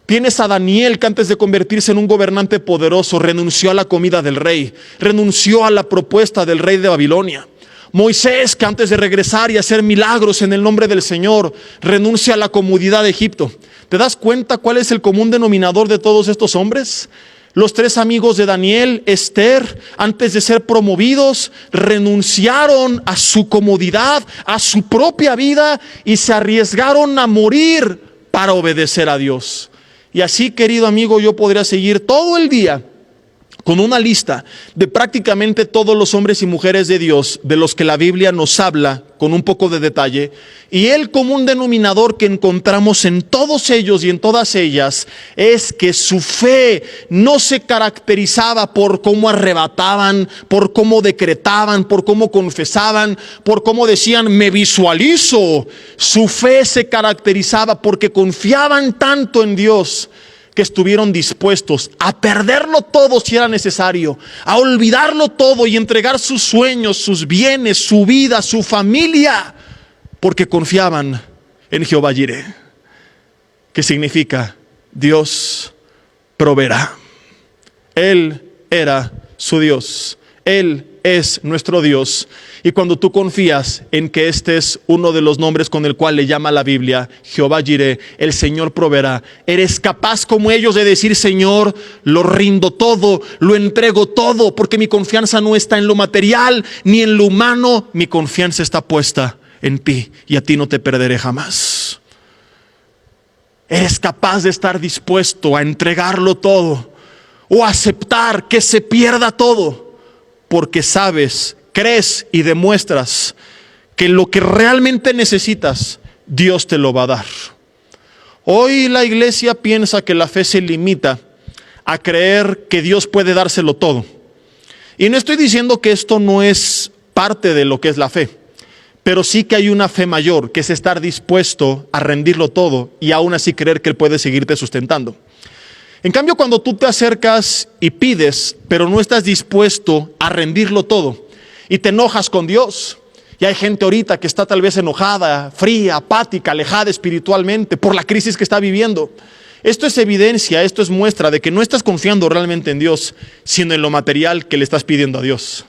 Tienes a Daniel, que antes de convertirse en un gobernante poderoso, renunció a la comida del rey, renunció a la propuesta del rey de Babilonia. Moisés, que antes de regresar y hacer milagros en el nombre del Señor, renuncia a la comodidad de Egipto. ¿Te das cuenta cuál es el común denominador de todos estos hombres? Los tres amigos de Daniel, Esther, antes de ser promovidos, renunciaron a su comodidad, a su propia vida, y se arriesgaron a morir para obedecer a Dios. Y así, querido amigo, yo podría seguir todo el día con una lista de prácticamente todos los hombres y mujeres de Dios de los que la Biblia nos habla con un poco de detalle, y el común denominador que encontramos en todos ellos y en todas ellas es que su fe no se caracterizaba por cómo arrebataban, por cómo decretaban, por cómo confesaban, por cómo decían me visualizo. Su fe se caracterizaba porque confiaban tanto en Dios que estuvieron dispuestos a perderlo todo si era necesario, a olvidarlo todo y entregar sus sueños, sus bienes, su vida, su familia, porque confiaban en Jehová Jireh, que significa Dios proveerá. Él era su Dios, Él es nuestro Dios. Y cuando tú confías en que este es uno de los nombres con el cual le llama la Biblia, Jehová Jireh, el Señor proveerá, eres capaz como ellos de decir: Señor, lo rindo todo, lo entrego todo, porque mi confianza no está en lo material ni en lo humano, mi confianza está puesta en ti, y a ti no te perderé jamás. Eres capaz de estar dispuesto a entregarlo todo, o aceptar que se pierda todo, porque sabes, crees y demuestras que lo que realmente necesitas, Dios te lo va a dar. Hoy la iglesia piensa que la fe se limita a creer que Dios puede dárselo todo. Y no estoy diciendo que esto no es parte de lo que es la fe, pero sí que hay una fe mayor, que es estar dispuesto a rendirlo todo y aún así creer que Él puede seguirte sustentando. En cambio, cuando tú te acercas y pides, pero no estás dispuesto a rendirlo todo, y te enojas con Dios, y hay gente ahorita que está tal vez enojada, fría, apática, alejada espiritualmente por la crisis que está viviendo. Esto es evidencia, esto es muestra de que no estás confiando realmente en Dios, sino en lo material que le estás pidiendo a Dios.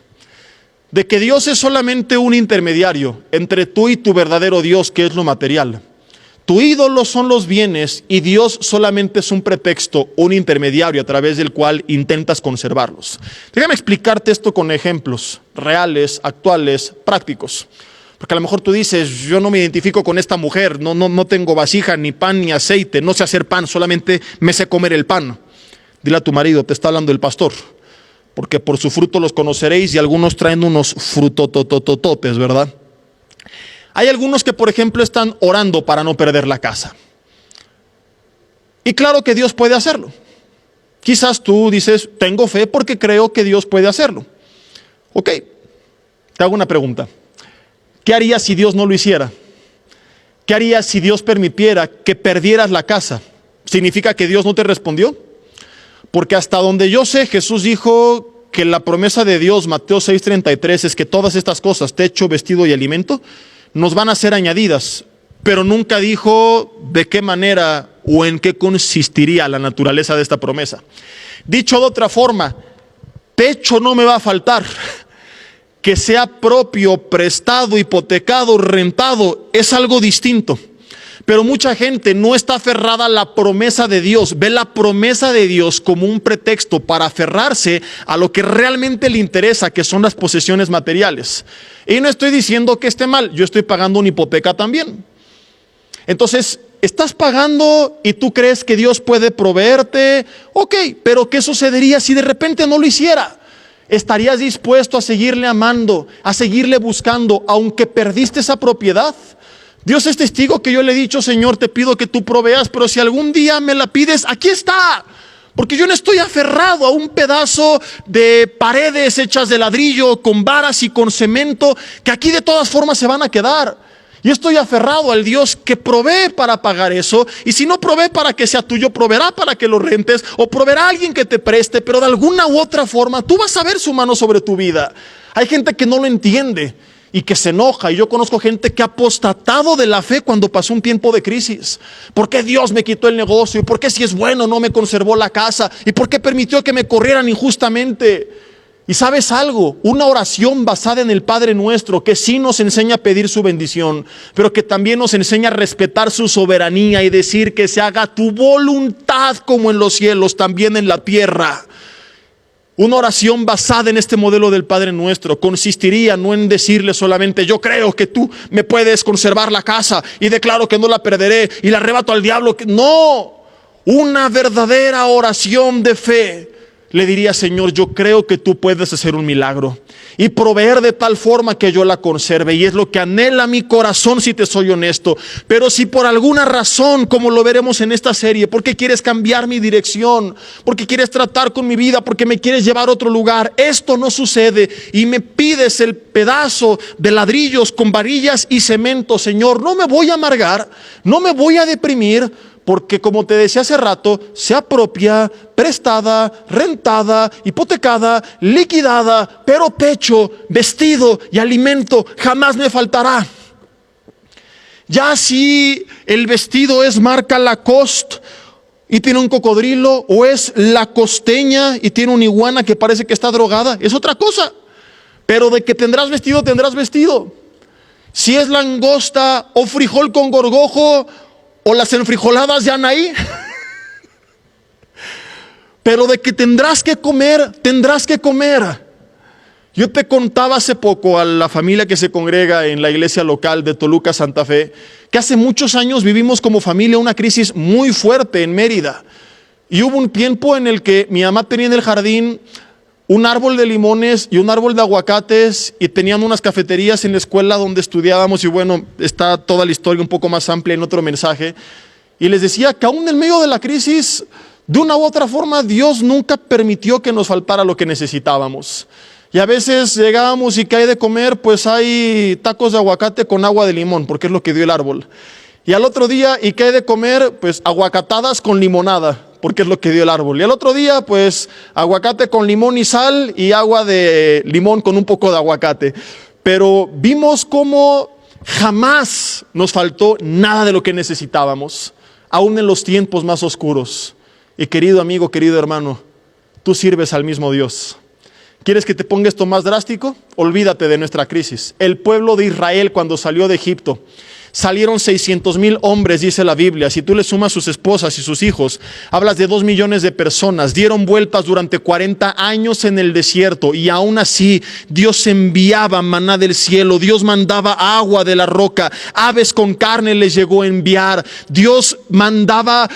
de que Dios es solamente un intermediario entre tú y tu verdadero Dios, que es lo material. Tu ídolo son los bienes y Dios solamente es un pretexto, un intermediario a través del cual intentas conservarlos. Déjame explicarte esto con ejemplos reales, actuales, prácticos. Porque a lo mejor tú dices, yo no me identifico con esta mujer, no tengo vasija, ni pan, ni aceite, no sé hacer pan, solamente me sé comer el pan. Dile a tu marido, te está hablando el pastor, porque por su fruto los conoceréis, y algunos traen unos frutototototes, ¿verdad? Hay algunos que, por ejemplo, están orando para no perder la casa. Y claro que Dios puede hacerlo. Quizás tú dices, tengo fe porque creo que Dios puede hacerlo. Ok, te hago una pregunta. ¿Qué harías si Dios no lo hiciera? ¿Qué harías si Dios permitiera que perdieras la casa? ¿Significa que Dios no te respondió? Porque hasta donde yo sé, Jesús dijo que la promesa de Dios, Mateo 6:33, es que todas estas cosas, techo, vestido y alimento, nos van a ser añadidas, pero nunca dijo de qué manera o en qué consistiría la naturaleza de esta promesa. Dicho de otra forma, techo no me va a faltar. Que sea propio, prestado, hipotecado, rentado, es algo distinto. Pero mucha gente no está aferrada a la promesa de Dios, ve la promesa de Dios como un pretexto para aferrarse a lo que realmente le interesa, que son las posesiones materiales. Y no estoy diciendo que esté mal, yo estoy pagando una hipoteca también. Entonces, estás pagando y tú crees que Dios puede proveerte, ok, pero ¿qué sucedería si de repente no lo hiciera? ¿Estarías dispuesto a seguirle amando, a seguirle buscando, aunque perdiste esa propiedad? Dios es testigo que yo le he dicho, Señor, te pido que tú proveas, pero si algún día me la pides, aquí está. Porque yo no estoy aferrado a un pedazo de paredes hechas de ladrillo, con varas y con cemento, que aquí de todas formas se van a quedar. Yo estoy aferrado al Dios que provee para pagar eso, y si no provee para que sea tuyo, proveerá para que lo rentes, o proveerá a alguien que te preste, pero de alguna u otra forma tú vas a ver su mano sobre tu vida. Hay gente que no lo entiende y que se enoja, y yo conozco gente que ha apostatado de la fe cuando pasó un tiempo de crisis. ¿Por qué Dios me quitó el negocio? ¿Y por qué, si es bueno, no me conservó la casa? ¿Y por qué permitió que me corrieran injustamente? Y sabes algo, una oración basada en el Padre Nuestro, que sí nos enseña a pedir su bendición, pero que también nos enseña a respetar su soberanía y decir que se haga tu voluntad como en los cielos, también en la tierra. Una oración basada en este modelo del Padre Nuestro consistiría no en decirle solamente, yo creo que tú me puedes conservar la casa y declaro que no la perderé y la arrebato al diablo. No, una verdadera oración de fe. Le diría, Señor, yo creo que tú puedes hacer un milagro y proveer de tal forma que yo la conserve. Y es lo que anhela mi corazón, si te soy honesto. Pero si por alguna razón, como lo veremos en esta serie, porque quieres cambiar mi dirección, porque quieres tratar con mi vida, porque me quieres llevar a otro lugar, esto no sucede y me pides el pedazo de ladrillos con varillas y cemento, Señor, no me voy a amargar, no me voy a deprimir, porque como te decía hace rato, sea propia, prestada, rentada, hipotecada, liquidada, pero techo, vestido y alimento jamás me faltará. Ya si el vestido es marca Lacoste y tiene un cocodrilo, o es la costeña y tiene una iguana que parece que está drogada, es otra cosa. Pero de que tendrás vestido, tendrás vestido. Si es langosta o frijol con gorgojo, o las enfrijoladas de Anaí. Pero de que tendrás que comer, tendrás que comer. Yo te contaba hace poco a la familia que se congrega en la iglesia local de Toluca, Santa Fe, que hace muchos años vivimos como familia una crisis muy fuerte en Mérida. Y hubo un tiempo en el que mi mamá tenía en el jardín un árbol de limones y un árbol de aguacates, y tenían unas cafeterías en la escuela donde estudiábamos, y bueno, está toda la historia un poco más amplia en otro mensaje. Y les decía que aún en medio de la crisis, de una u otra forma, Dios nunca permitió que nos faltara lo que necesitábamos. Y a veces llegábamos y ¿qué hay de comer? Pues hay tacos de aguacate con agua de limón, porque es lo que dio el árbol. Y al otro día, ¿y qué hay de comer? Pues aguacatadas con limonada, porque es lo que dio el árbol. Y al otro día, pues aguacate con limón y sal, y agua de limón con un poco de aguacate. Pero vimos cómo jamás nos faltó nada de lo que necesitábamos, aún en los tiempos más oscuros. Y querido amigo, querido hermano, tú sirves al mismo Dios. ¿Quieres que te ponga esto más drástico? Olvídate de nuestra crisis. El pueblo de Israel, cuando salió de Egipto, salieron 600,000 hombres, dice la Biblia. Si tú le sumas sus esposas y sus hijos, hablas de 2 millones de personas. Dieron vueltas durante 40 años en el desierto, y aún así Dios enviaba maná del cielo. Dios mandaba agua de la roca. Aves con carne les llegó a enviar. Dios mandaba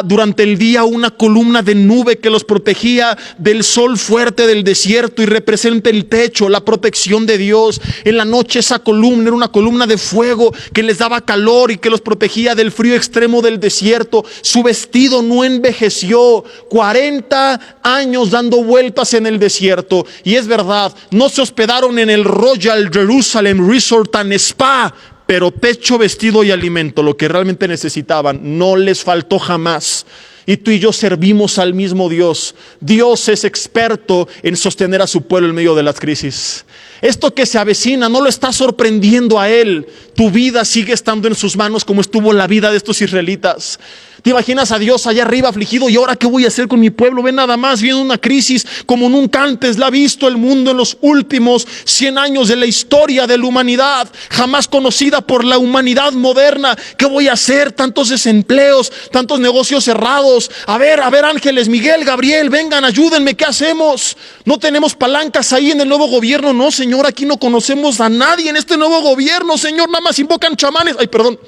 durante el día una columna de nube que los protegía del sol fuerte del desierto, y representa el techo, la protección de Dios. En la noche esa columna era una columna de fuego que les daba calor y que los protegía del frío extremo del desierto. Su vestido no envejeció. 40 años dando vueltas en el desierto. Y es verdad, no se hospedaron en el Royal Jerusalem Resort and Spa, pero techo, vestido y alimento, lo que realmente necesitaban, no les faltó jamás. Y tú y yo servimos al mismo Dios. Dios es experto en sostener a su pueblo en medio de las crisis. Esto que se avecina no lo está sorprendiendo a Él. Tu vida sigue estando en sus manos, como estuvo la vida de estos israelitas. ¿Te imaginas a Dios allá arriba afligido? ¿Y ahora qué voy a hacer con mi pueblo? Ve nada más, viene una crisis como nunca antes la ha visto el mundo en los últimos 100 años de la historia de la humanidad, jamás conocida por la humanidad moderna. ¿Qué voy a hacer? Tantos desempleos, tantos negocios cerrados. A ver, ángeles, Miguel, Gabriel, vengan, ayúdenme, ¿qué hacemos? No tenemos palancas ahí en el nuevo gobierno. No, Señor, aquí no conocemos a nadie en este nuevo gobierno, Señor, nada más invocan chamanes. Ay, perdón.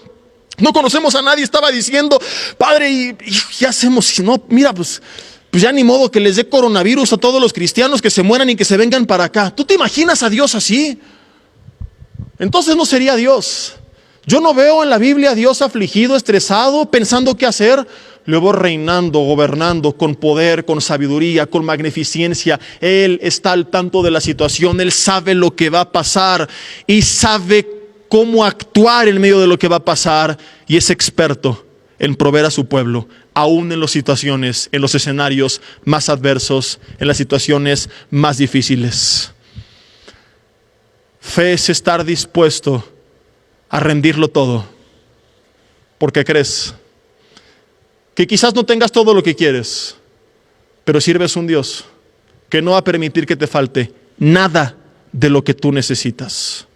No conocemos a nadie, estaba diciendo, Padre, ¿y qué hacemos? Si no, mira, pues ya ni modo que les dé coronavirus a todos los cristianos, que se mueran y que se vengan para acá. ¿Tú te imaginas a Dios así? Entonces no sería Dios. Yo no veo en la Biblia a Dios afligido, estresado, pensando qué hacer. Luego reinando, gobernando con poder, con sabiduría, con magnificencia. Él está al tanto de la situación, Él sabe lo que va a pasar y sabe cómo actuar en medio de lo que va a pasar, y es experto en proveer a su pueblo, aún en las situaciones, en los escenarios más adversos, en las situaciones más difíciles. Fe es estar dispuesto a rendirlo todo, porque crees que quizás no tengas todo lo que quieres, pero sirves a un Dios que no va a permitir que te falte nada de lo que tú necesitas.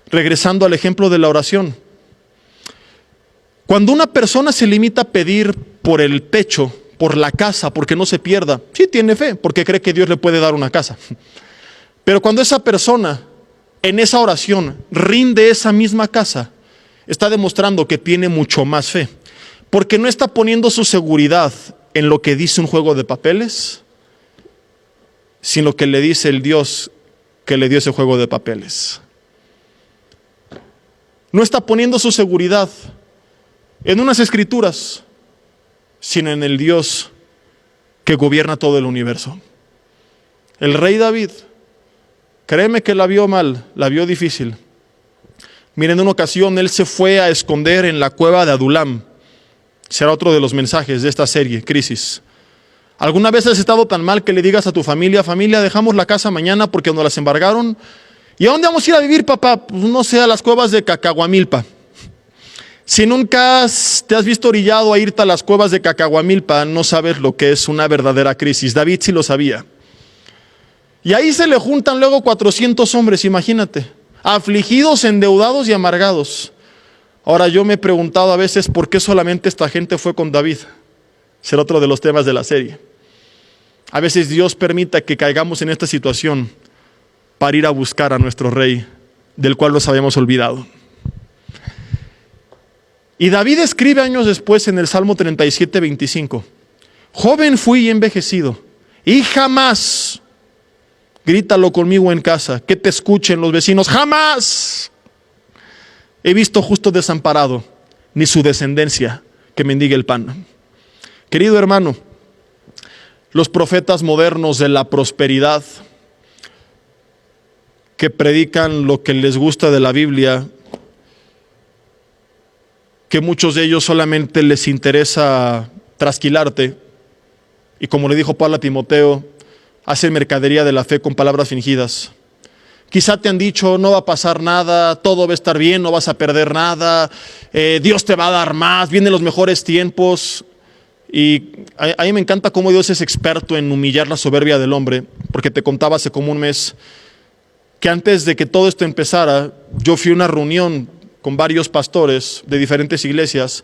Regresando al ejemplo de la oración. Cuando una persona se limita a pedir por el techo, por la casa, porque no se pierda, sí tiene fe, porque cree que Dios le puede dar una casa. Pero cuando esa persona en esa oración rinde esa misma casa, está demostrando que tiene mucho más fe, porque no está poniendo su seguridad en lo que dice un juego de papeles, sino que le dice el Dios que le dio ese juego de papeles. No está poniendo su seguridad en unas escrituras, sino en el Dios que gobierna todo el universo. El rey David, créeme que la vio mal, la vio difícil. Miren, en una ocasión él se fue a esconder en la cueva de Adulam. Será otro de los mensajes de esta serie, Crisis. ¿Alguna vez has estado tan mal que le digas a tu familia, dejamos la casa mañana porque nos las embargaron? ¿Y a dónde vamos a ir a vivir, papá? Pues no sé, a las cuevas de Cacahuamilpa. Si nunca te has visto orillado a irte a las cuevas de Cacahuamilpa, no sabes lo que es una verdadera crisis. David sí lo sabía. Y ahí se le juntan luego 400 hombres, imagínate, afligidos, endeudados y amargados. Ahora yo me he preguntado a veces por qué solamente esta gente fue con David. Será otro de los temas de la serie. A veces Dios permita que caigamos en esta situación para ir a buscar a nuestro rey, del cual nos habíamos olvidado. Y David escribe años después en el Salmo 37, 25. Joven fui y envejecido, y jamás, grítalo conmigo en casa, que te escuchen los vecinos, jamás he visto justo desamparado, ni su descendencia que mendigue el pan. Querido hermano, los profetas modernos de la prosperidad, que predican lo que les gusta de la Biblia, que muchos de ellos solamente les interesa trasquilarte, y como le dijo Pablo a Timoteo, hacen mercadería de la fe con palabras fingidas. Quizá te han dicho, no va a pasar nada, todo va a estar bien, no vas a perder nada, Dios te va a dar más, vienen los mejores tiempos. Y a mí me encanta cómo Dios es experto en humillar la soberbia del hombre, porque te contaba hace como un mes que antes de que todo esto empezara, yo fui a una reunión con varios pastores de diferentes iglesias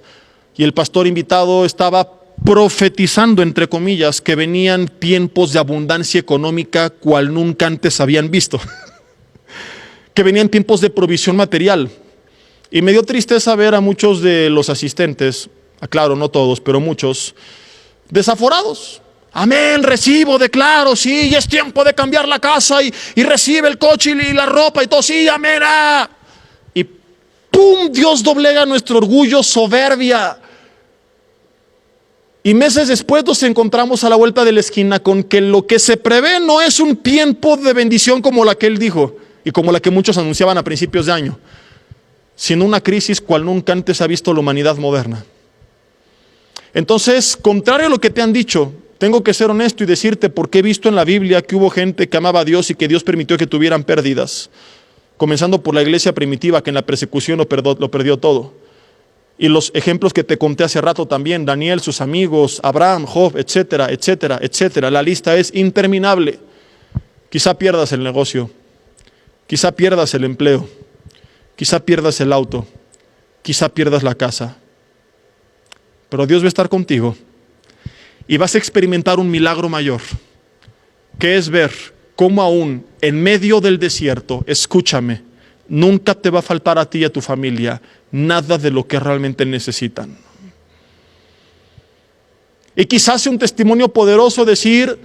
y el pastor invitado estaba profetizando, entre comillas, que venían tiempos de abundancia económica cual nunca antes habían visto, que venían tiempos de provisión material. Y me dio tristeza ver a muchos de los asistentes, aclaro, no todos, pero muchos, desaforados. Amén, recibo, declaro, sí, y es tiempo de cambiar la casa y recibe el coche y la ropa y todo, sí, amén. Y ¡pum! Dios doblega nuestro orgullo, soberbia. Y meses después nos encontramos a la vuelta de la esquina con que lo que se prevé no es un tiempo de bendición como la que él dijo y como la que muchos anunciaban a principios de año, sino una crisis cual nunca antes ha visto la humanidad moderna. Entonces, contrario a lo que te han dicho, tengo que ser honesto y decirte porque he visto en la Biblia que hubo gente que amaba a Dios y que Dios permitió que tuvieran pérdidas, comenzando por la iglesia primitiva que en la persecución lo perdió todo. Y los ejemplos que te conté hace rato también, Daniel, sus amigos, Abraham, Job, etcétera, etcétera, etcétera. La lista es interminable. Quizá pierdas el negocio, quizá pierdas el empleo, quizá pierdas el auto, quizá pierdas la casa. Pero Dios va a estar contigo y vas a experimentar un milagro mayor, que es ver cómo aún en medio del desierto, escúchame, nunca te va a faltar a ti y a tu familia nada de lo que realmente necesitan. Y quizás sea un testimonio poderoso decir,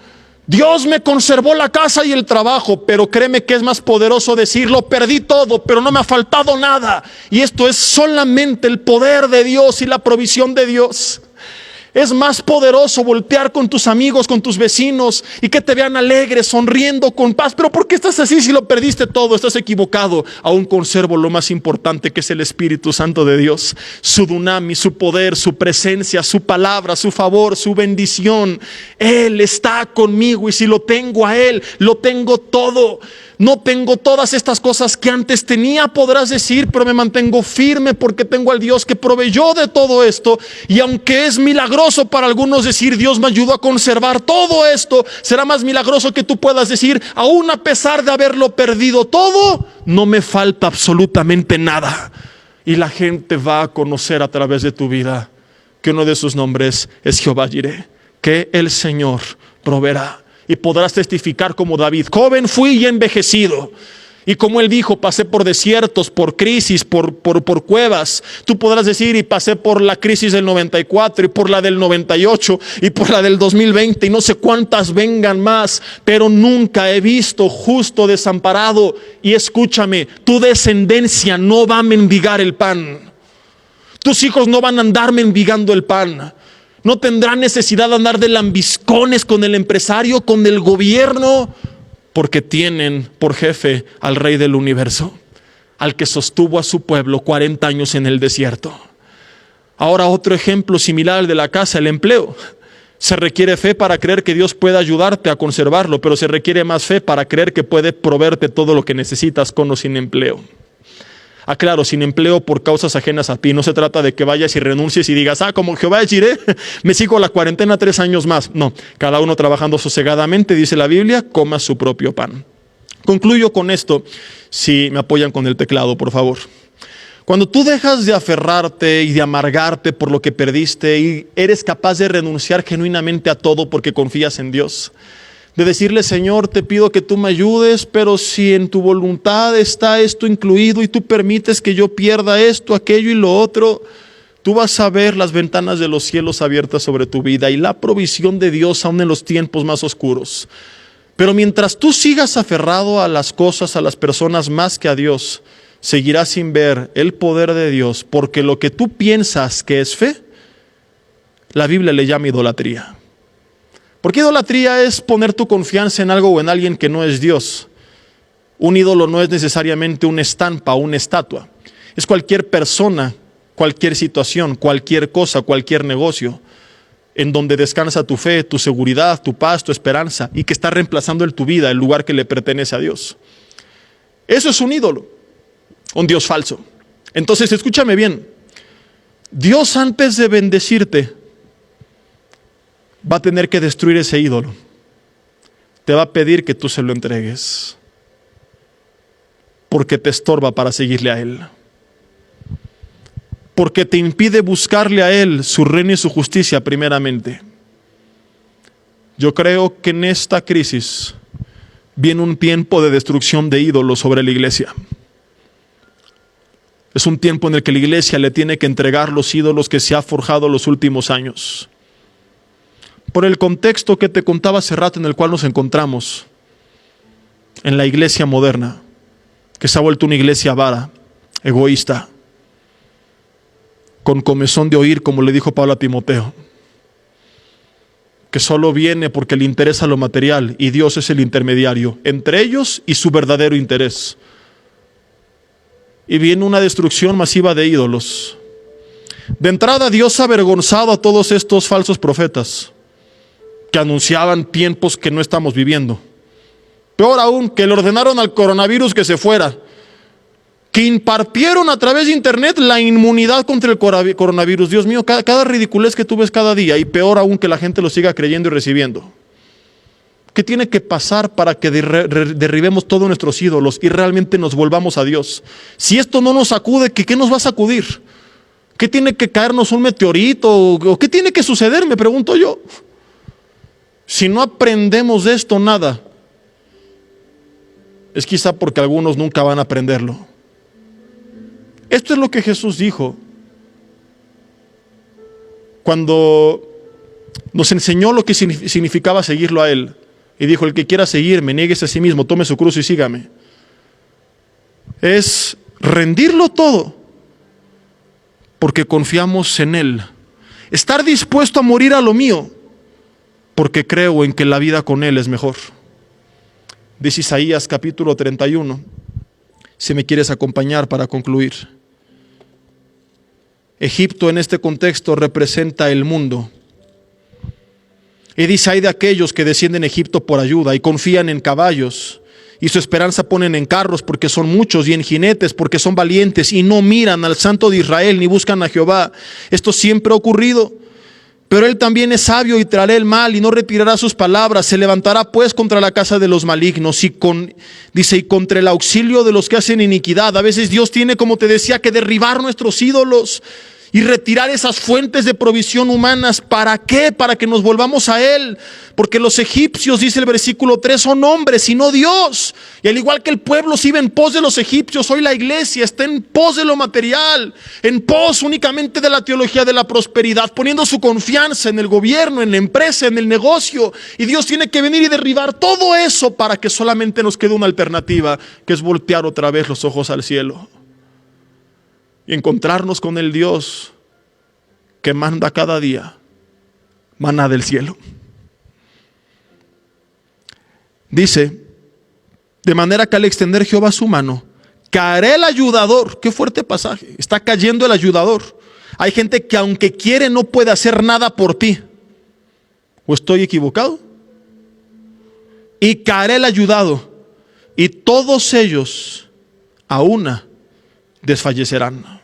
Dios me conservó la casa y el trabajo, pero créeme que es más poderoso decir, lo perdí todo, pero no me ha faltado nada. Y esto es solamente el poder de Dios y la provisión de Dios. Es más poderoso voltear con tus amigos, con tus vecinos y que te vean alegres, sonriendo, con paz. Pero ¿por qué estás así si lo perdiste todo? Estás equivocado. Aún conservo lo más importante, que es el Espíritu Santo de Dios. Su dunami, su poder, su presencia, su palabra, su favor, su bendición. Él está conmigo y si lo tengo a Él, lo tengo todo. No tengo todas estas cosas que antes tenía, podrás decir, pero me mantengo firme porque tengo al Dios que proveyó de todo esto. Y aunque es milagroso para algunos decir, Dios me ayudó a conservar todo esto, será más milagroso que tú puedas decir, aún a pesar de haberlo perdido todo, no me falta absolutamente nada. Y la gente va a conocer a través de tu vida que uno de sus nombres es Jehová Jireh, que el Señor proveerá. Y podrás testificar como David, joven fui y envejecido. Y como él dijo, pasé por desiertos, por crisis, por cuevas. Tú podrás decir, y pasé por la crisis del 94, y por la del 98, y por la del 2020, y no sé cuántas vengan más. Pero nunca he visto justo desamparado. Y escúchame, tu descendencia no va a mendigar el pan. Tus hijos no van a andar mendigando el pan. No tendrán necesidad de andar de lambiscones con el empresario, con el gobierno, porque tienen por jefe al Rey del universo, al que sostuvo a su pueblo 40 años en el desierto. Ahora otro ejemplo similar al de la casa, el empleo. Se requiere fe para creer que Dios puede ayudarte a conservarlo, pero se requiere más fe para creer que puede proveerte todo lo que necesitas con o sin empleo. Aclaro, sin empleo por causas ajenas a ti. No se trata de que vayas y renuncies y digas, como Jehová Jireh, me sigo la cuarentena 3 años más. No, cada uno trabajando sosegadamente, dice la Biblia, coma su propio pan. Concluyo con esto, si me apoyan con el teclado, por favor. Cuando tú dejas de aferrarte y de amargarte por lo que perdiste y eres capaz de renunciar genuinamente a todo porque confías en Dios, de decirle, Señor, te pido que tú me ayudes, pero si en tu voluntad está esto incluido y tú permites que yo pierda esto, aquello y lo otro, tú vas a ver las ventanas de los cielos abiertas sobre tu vida y la provisión de Dios aún en los tiempos más oscuros. Pero mientras tú sigas aferrado a las cosas, a las personas más que a Dios, seguirás sin ver el poder de Dios, porque lo que tú piensas que es fe, la Biblia le llama idolatría. Porque idolatría es poner tu confianza en algo o en alguien que no es Dios. Un ídolo no es necesariamente una estampa o una estatua. Es cualquier persona, cualquier situación, cualquier cosa, cualquier negocio en donde descansa tu fe, tu seguridad, tu paz, tu esperanza y que está reemplazando en tu vida el lugar que le pertenece a Dios. Eso es un ídolo, un Dios falso. Entonces escúchame bien, Dios antes de bendecirte va a tener que destruir ese ídolo. Te va a pedir que tú se lo entregues, porque te estorba para seguirle a Él, porque te impide buscarle a Él su reino y su justicia primeramente. Yo creo que en esta crisis viene un tiempo de destrucción de ídolos sobre la iglesia. Es un tiempo en el que la iglesia le tiene que entregar los ídolos que se ha forjado los últimos años. Por el contexto que te contaba hace rato en el cual nos encontramos, en la iglesia moderna, que se ha vuelto una iglesia avara, egoísta, con comezón de oír, como le dijo Pablo a Timoteo, que solo viene porque le interesa lo material y Dios es el intermediario entre ellos y su verdadero interés. Y viene una destrucción masiva de ídolos. De entrada, Dios ha avergonzado a todos estos falsos profetas que anunciaban tiempos que no estamos viviendo. Peor aún, que le ordenaron al coronavirus que se fuera, que impartieron a través de internet la inmunidad contra el coronavirus. Dios mío, cada ridiculez que tú ves cada día, y peor aún que la gente lo siga creyendo y recibiendo. ¿Qué tiene que pasar para que derribemos todos nuestros ídolos y realmente nos volvamos a Dios? Si esto no nos sacude, ¿qué nos va a sacudir? ¿Qué tiene que caernos un meteorito? ¿O qué tiene que suceder? Me pregunto yo. Si no aprendemos de esto nada, es quizá porque algunos nunca van a aprenderlo. Esto es lo que Jesús dijo cuando nos enseñó lo que significaba seguirlo a Él. Y dijo: el que quiera seguirme, niéguese a sí mismo, tome su cruz y sígame. Es rendirlo todo, porque confiamos en Él. Estar dispuesto a morir a lo mío, porque creo en que la vida con Él es mejor. Dice Isaías capítulo 31, si me quieres acompañar para concluir. Egipto en este contexto representa el mundo. Y dice: hay de aquellos que descienden a Egipto por ayuda y confían en caballos, y su esperanza ponen en carros porque son muchos, y en jinetes porque son valientes, y no miran al Santo de Israel ni buscan a Jehová. Esto siempre ha ocurrido, pero Él también es sabio y traerá el mal y no retirará sus palabras. Se levantará pues contra la casa de los malignos y contra el auxilio de los que hacen iniquidad. A veces Dios tiene, como te decía, que derribar nuestros ídolos y retirar esas fuentes de provisión humanas. ¿Para qué? Para que nos volvamos a Él. Porque los egipcios, dice el versículo 3, son hombres y no Dios. Y al igual que el pueblo se iba en pos de los egipcios, hoy la iglesia está en pos de lo material, en pos únicamente de la teología de la prosperidad, poniendo su confianza en el gobierno, en la empresa, en el negocio. Y Dios tiene que venir y derribar todo eso para que solamente nos quede una alternativa, que es voltear otra vez los ojos al cielo y encontrarnos con el Dios que manda cada día maná del cielo. Dice: de manera que al extender Jehová su mano, caerá el ayudador. Qué fuerte pasaje. Está cayendo el ayudador. Hay gente que aunque quiere no puede hacer nada por ti. ¿O estoy equivocado? Y caerá el ayudado, y todos ellos a una desfallecerán.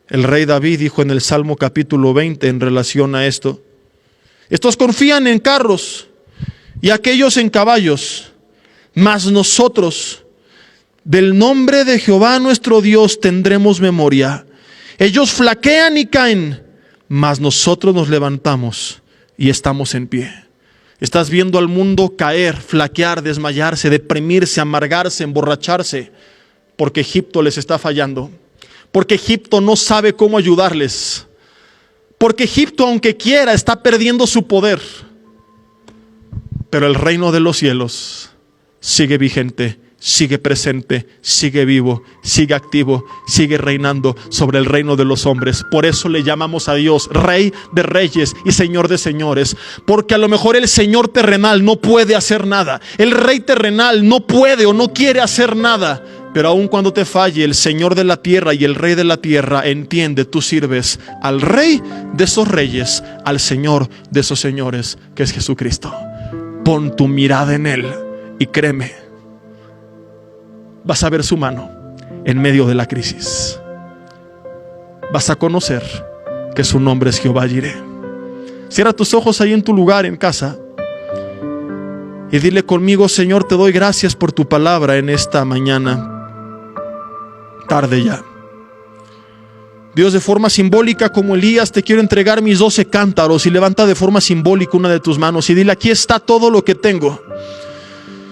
El rey David dijo en el Salmo capítulo 20 en relación a esto: estos confían en carros y aquellos en caballos, mas nosotros del nombre de Jehová nuestro Dios tendremos memoria. Ellos flaquean y caen, mas nosotros nos levantamos y estamos en pie. Estás viendo al mundo caer, flaquear, desmayarse, deprimirse, amargarse, emborracharse, porque Egipto les está fallando. Porque Egipto no sabe cómo ayudarles. Porque Egipto, aunque quiera, está perdiendo su poder. Pero el reino de los cielos sigue vigente, sigue presente, sigue vivo, sigue activo, sigue reinando sobre el reino de los hombres. Por eso le llamamos a Dios Rey de reyes y Señor de señores. Porque a lo mejor el Señor terrenal no puede hacer nada. El Rey terrenal no puede o no quiere hacer nada. Pero aun cuando te falle, el Señor de la tierra y el Rey de la tierra entiende, tú sirves al Rey de esos reyes, al Señor de esos señores, que es Jesucristo. Pon tu mirada en Él y créeme, vas a ver su mano en medio de la crisis. Vas a conocer que su nombre es Jehová Jireh. Cierra tus ojos ahí en tu lugar, en casa, y dile conmigo: Señor, te doy gracias por tu palabra en esta mañana, tarde ya. Dios, de forma simbólica, como Elías, te quiero entregar mis 12 cántaros, y levanta de forma simbólica una de tus manos y dile: aquí está todo lo que tengo.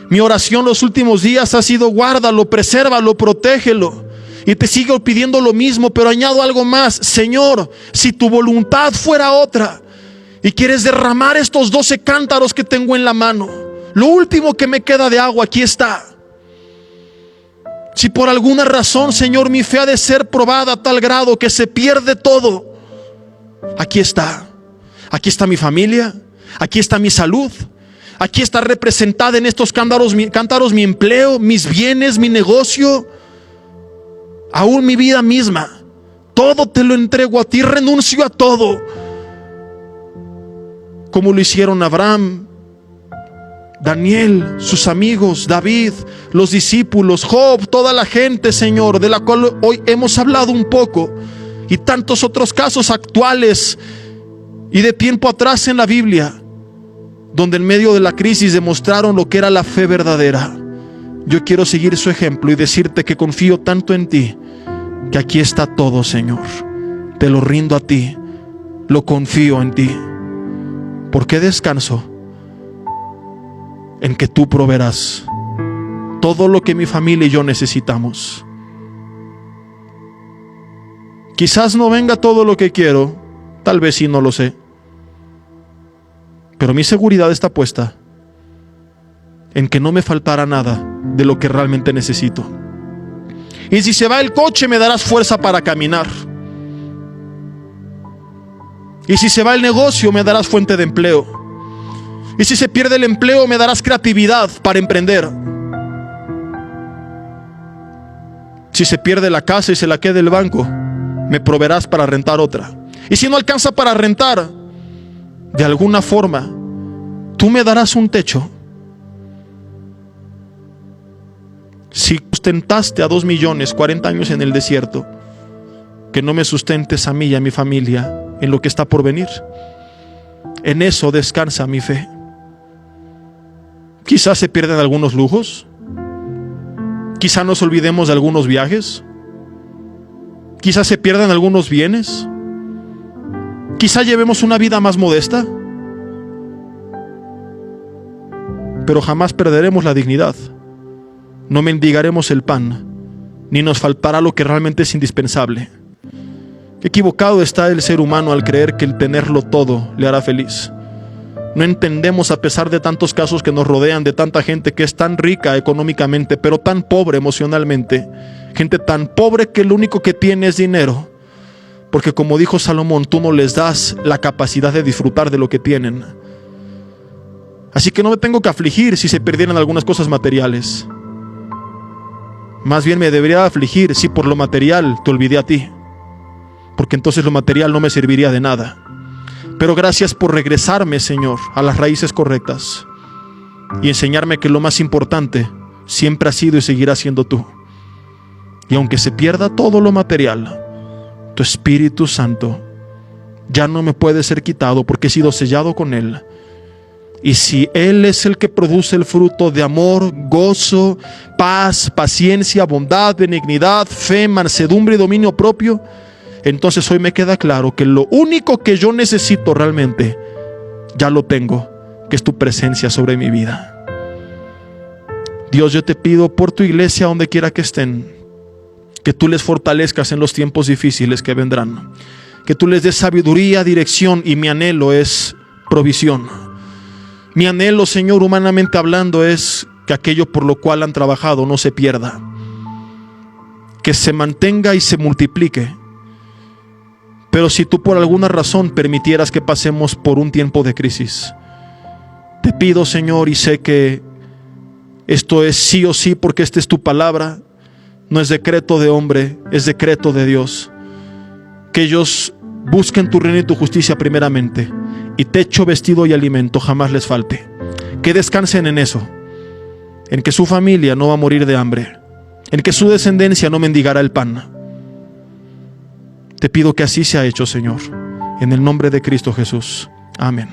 Mi oración los últimos días ha sido: guárdalo, presérvalo, protégelo. Y te sigo pidiendo lo mismo, pero añado algo más. Señor, si tu voluntad fuera otra y quieres derramar estos 12 cántaros que tengo en la mano, lo último que me queda de agua, aquí está. Si por alguna razón, Señor, mi fe ha de ser probada a tal grado que se pierde todo, aquí está. Aquí está mi familia, aquí está mi salud, aquí está representada en estos cántaros mi empleo, mis bienes, mi negocio, aún mi vida misma. Todo te lo entrego a ti, renuncio a todo, como lo hicieron Abraham, Daniel, sus amigos, David, los discípulos, Job, toda la gente, Señor, de la cual hoy hemos hablado un poco, y tantos otros casos actuales y de tiempo atrás en la Biblia, donde en medio de la crisis demostraron lo que era la fe verdadera. Yo quiero seguir su ejemplo y decirte que confío tanto en ti, que aquí está todo, Señor. Te lo rindo a ti, lo confío en ti, porque descanso en que tú proveerás todo lo que mi familia y yo necesitamos. Quizás no venga todo lo que quiero, tal vez sí, no lo sé, pero mi seguridad está puesta en que no me faltará nada de lo que realmente necesito. Y si se va el coche, me darás fuerza para caminar. Y si se va el negocio, me darás fuente de empleo. Y si se pierde el empleo, me darás creatividad para emprender. Si se pierde la casa y se la queda el banco, me proveerás para rentar otra. Y si no alcanza para rentar, de alguna forma, tú me darás un techo. Si sustentaste a 2 millones 40 años en el desierto, que no me sustentes a mí y a mi familia en lo que está por venir. En eso descansa mi fe. Quizás se pierden algunos lujos, quizás nos olvidemos de algunos viajes, quizás se pierdan algunos bienes, quizás llevemos una vida más modesta, pero jamás perderemos la dignidad. No mendigaremos el pan, ni nos faltará lo que realmente es indispensable. Qué equivocado está el ser humano al creer que el tenerlo todo le hará feliz. No entendemos, a pesar de tantos casos que nos rodean, de tanta gente que es tan rica económicamente, pero tan pobre emocionalmente. Gente tan pobre que lo único que tiene es dinero. Porque como dijo Salomón, tú no les das la capacidad de disfrutar de lo que tienen. Así que no me tengo que afligir si se perdieran algunas cosas materiales. Más bien me debería afligir si por lo material te olvidé a ti, porque entonces lo material no me serviría de nada. Pero gracias por regresarme, Señor, a las raíces correctas y enseñarme que lo más importante siempre ha sido y seguirá siendo tú. Y aunque se pierda todo lo material, tu Espíritu Santo ya no me puede ser quitado, porque he sido sellado con Él. Y si Él es el que produce el fruto de amor, gozo, paz, paciencia, bondad, benignidad, fe, mansedumbre y dominio propio, entonces hoy me queda claro que lo único que yo necesito realmente ya lo tengo, que es tu presencia sobre mi vida. Dios, yo te pido por tu iglesia, donde quiera que estén, que tú les fortalezcas en los tiempos difíciles que vendrán, que tú les des sabiduría, dirección, y mi anhelo es provisión. Mi anhelo, Señor, humanamente hablando, es que aquello por lo cual han trabajado no se pierda, que se mantenga y se multiplique. Pero si tú por alguna razón permitieras que pasemos por un tiempo de crisis, te pido, Señor, y sé que esto es sí o sí, porque esta es tu palabra, no es decreto de hombre, es decreto de Dios, que ellos busquen tu reino y tu justicia primeramente, y techo, vestido y alimento jamás les falte. Que descansen en eso, en que su familia no va a morir de hambre, en que su descendencia no mendigará el pan. Te pido que así sea hecho, Señor, en el nombre de Cristo Jesús. Amén.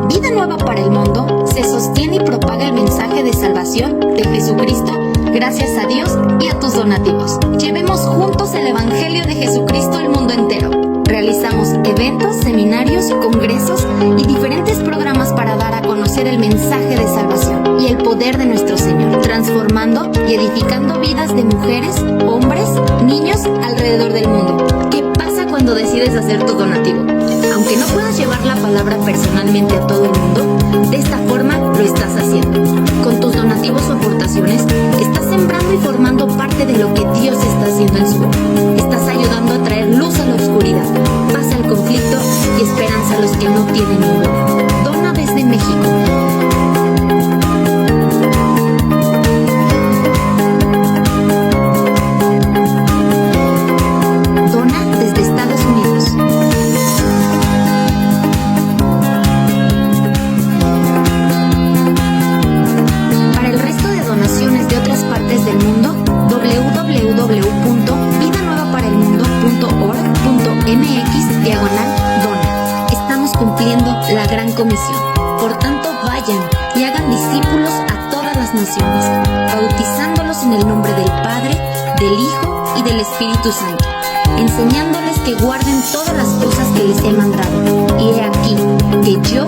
Vida Nueva para el Mundo se sostiene y propaga el mensaje de salvación de Jesucristo gracias a Dios y a tus donativos. Llevemos juntos el Evangelio de Jesucristo al mundo entero. Realizamos eventos, seminarios, congresos y diferentes programas para dar a conocer el mensaje de salvación y el poder de nuestro Señor, transformando y edificando vidas de mujeres, hombres, niños alrededor del mundo. ¿Qué pasa cuando decides hacer tu donativo? Aunque no puedas llevar la palabra personalmente a todo el mundo, de esta forma lo estás haciendo. Con tus donativos o aportaciones, estás sembrando y formando parte de lo que Dios está haciendo en su obra. Estás ayudando a traer luz a la oscuridad, paz al conflicto y esperanza a los que no tienen ninguna. Dona desde México. MX/dona. Estamos cumpliendo la gran comisión. Por tanto, vayan y hagan discípulos a todas las naciones, bautizándolos en el nombre del Padre, del Hijo y del Espíritu Santo, enseñándoles que guarden todas las cosas que les he mandado. Y he aquí que yo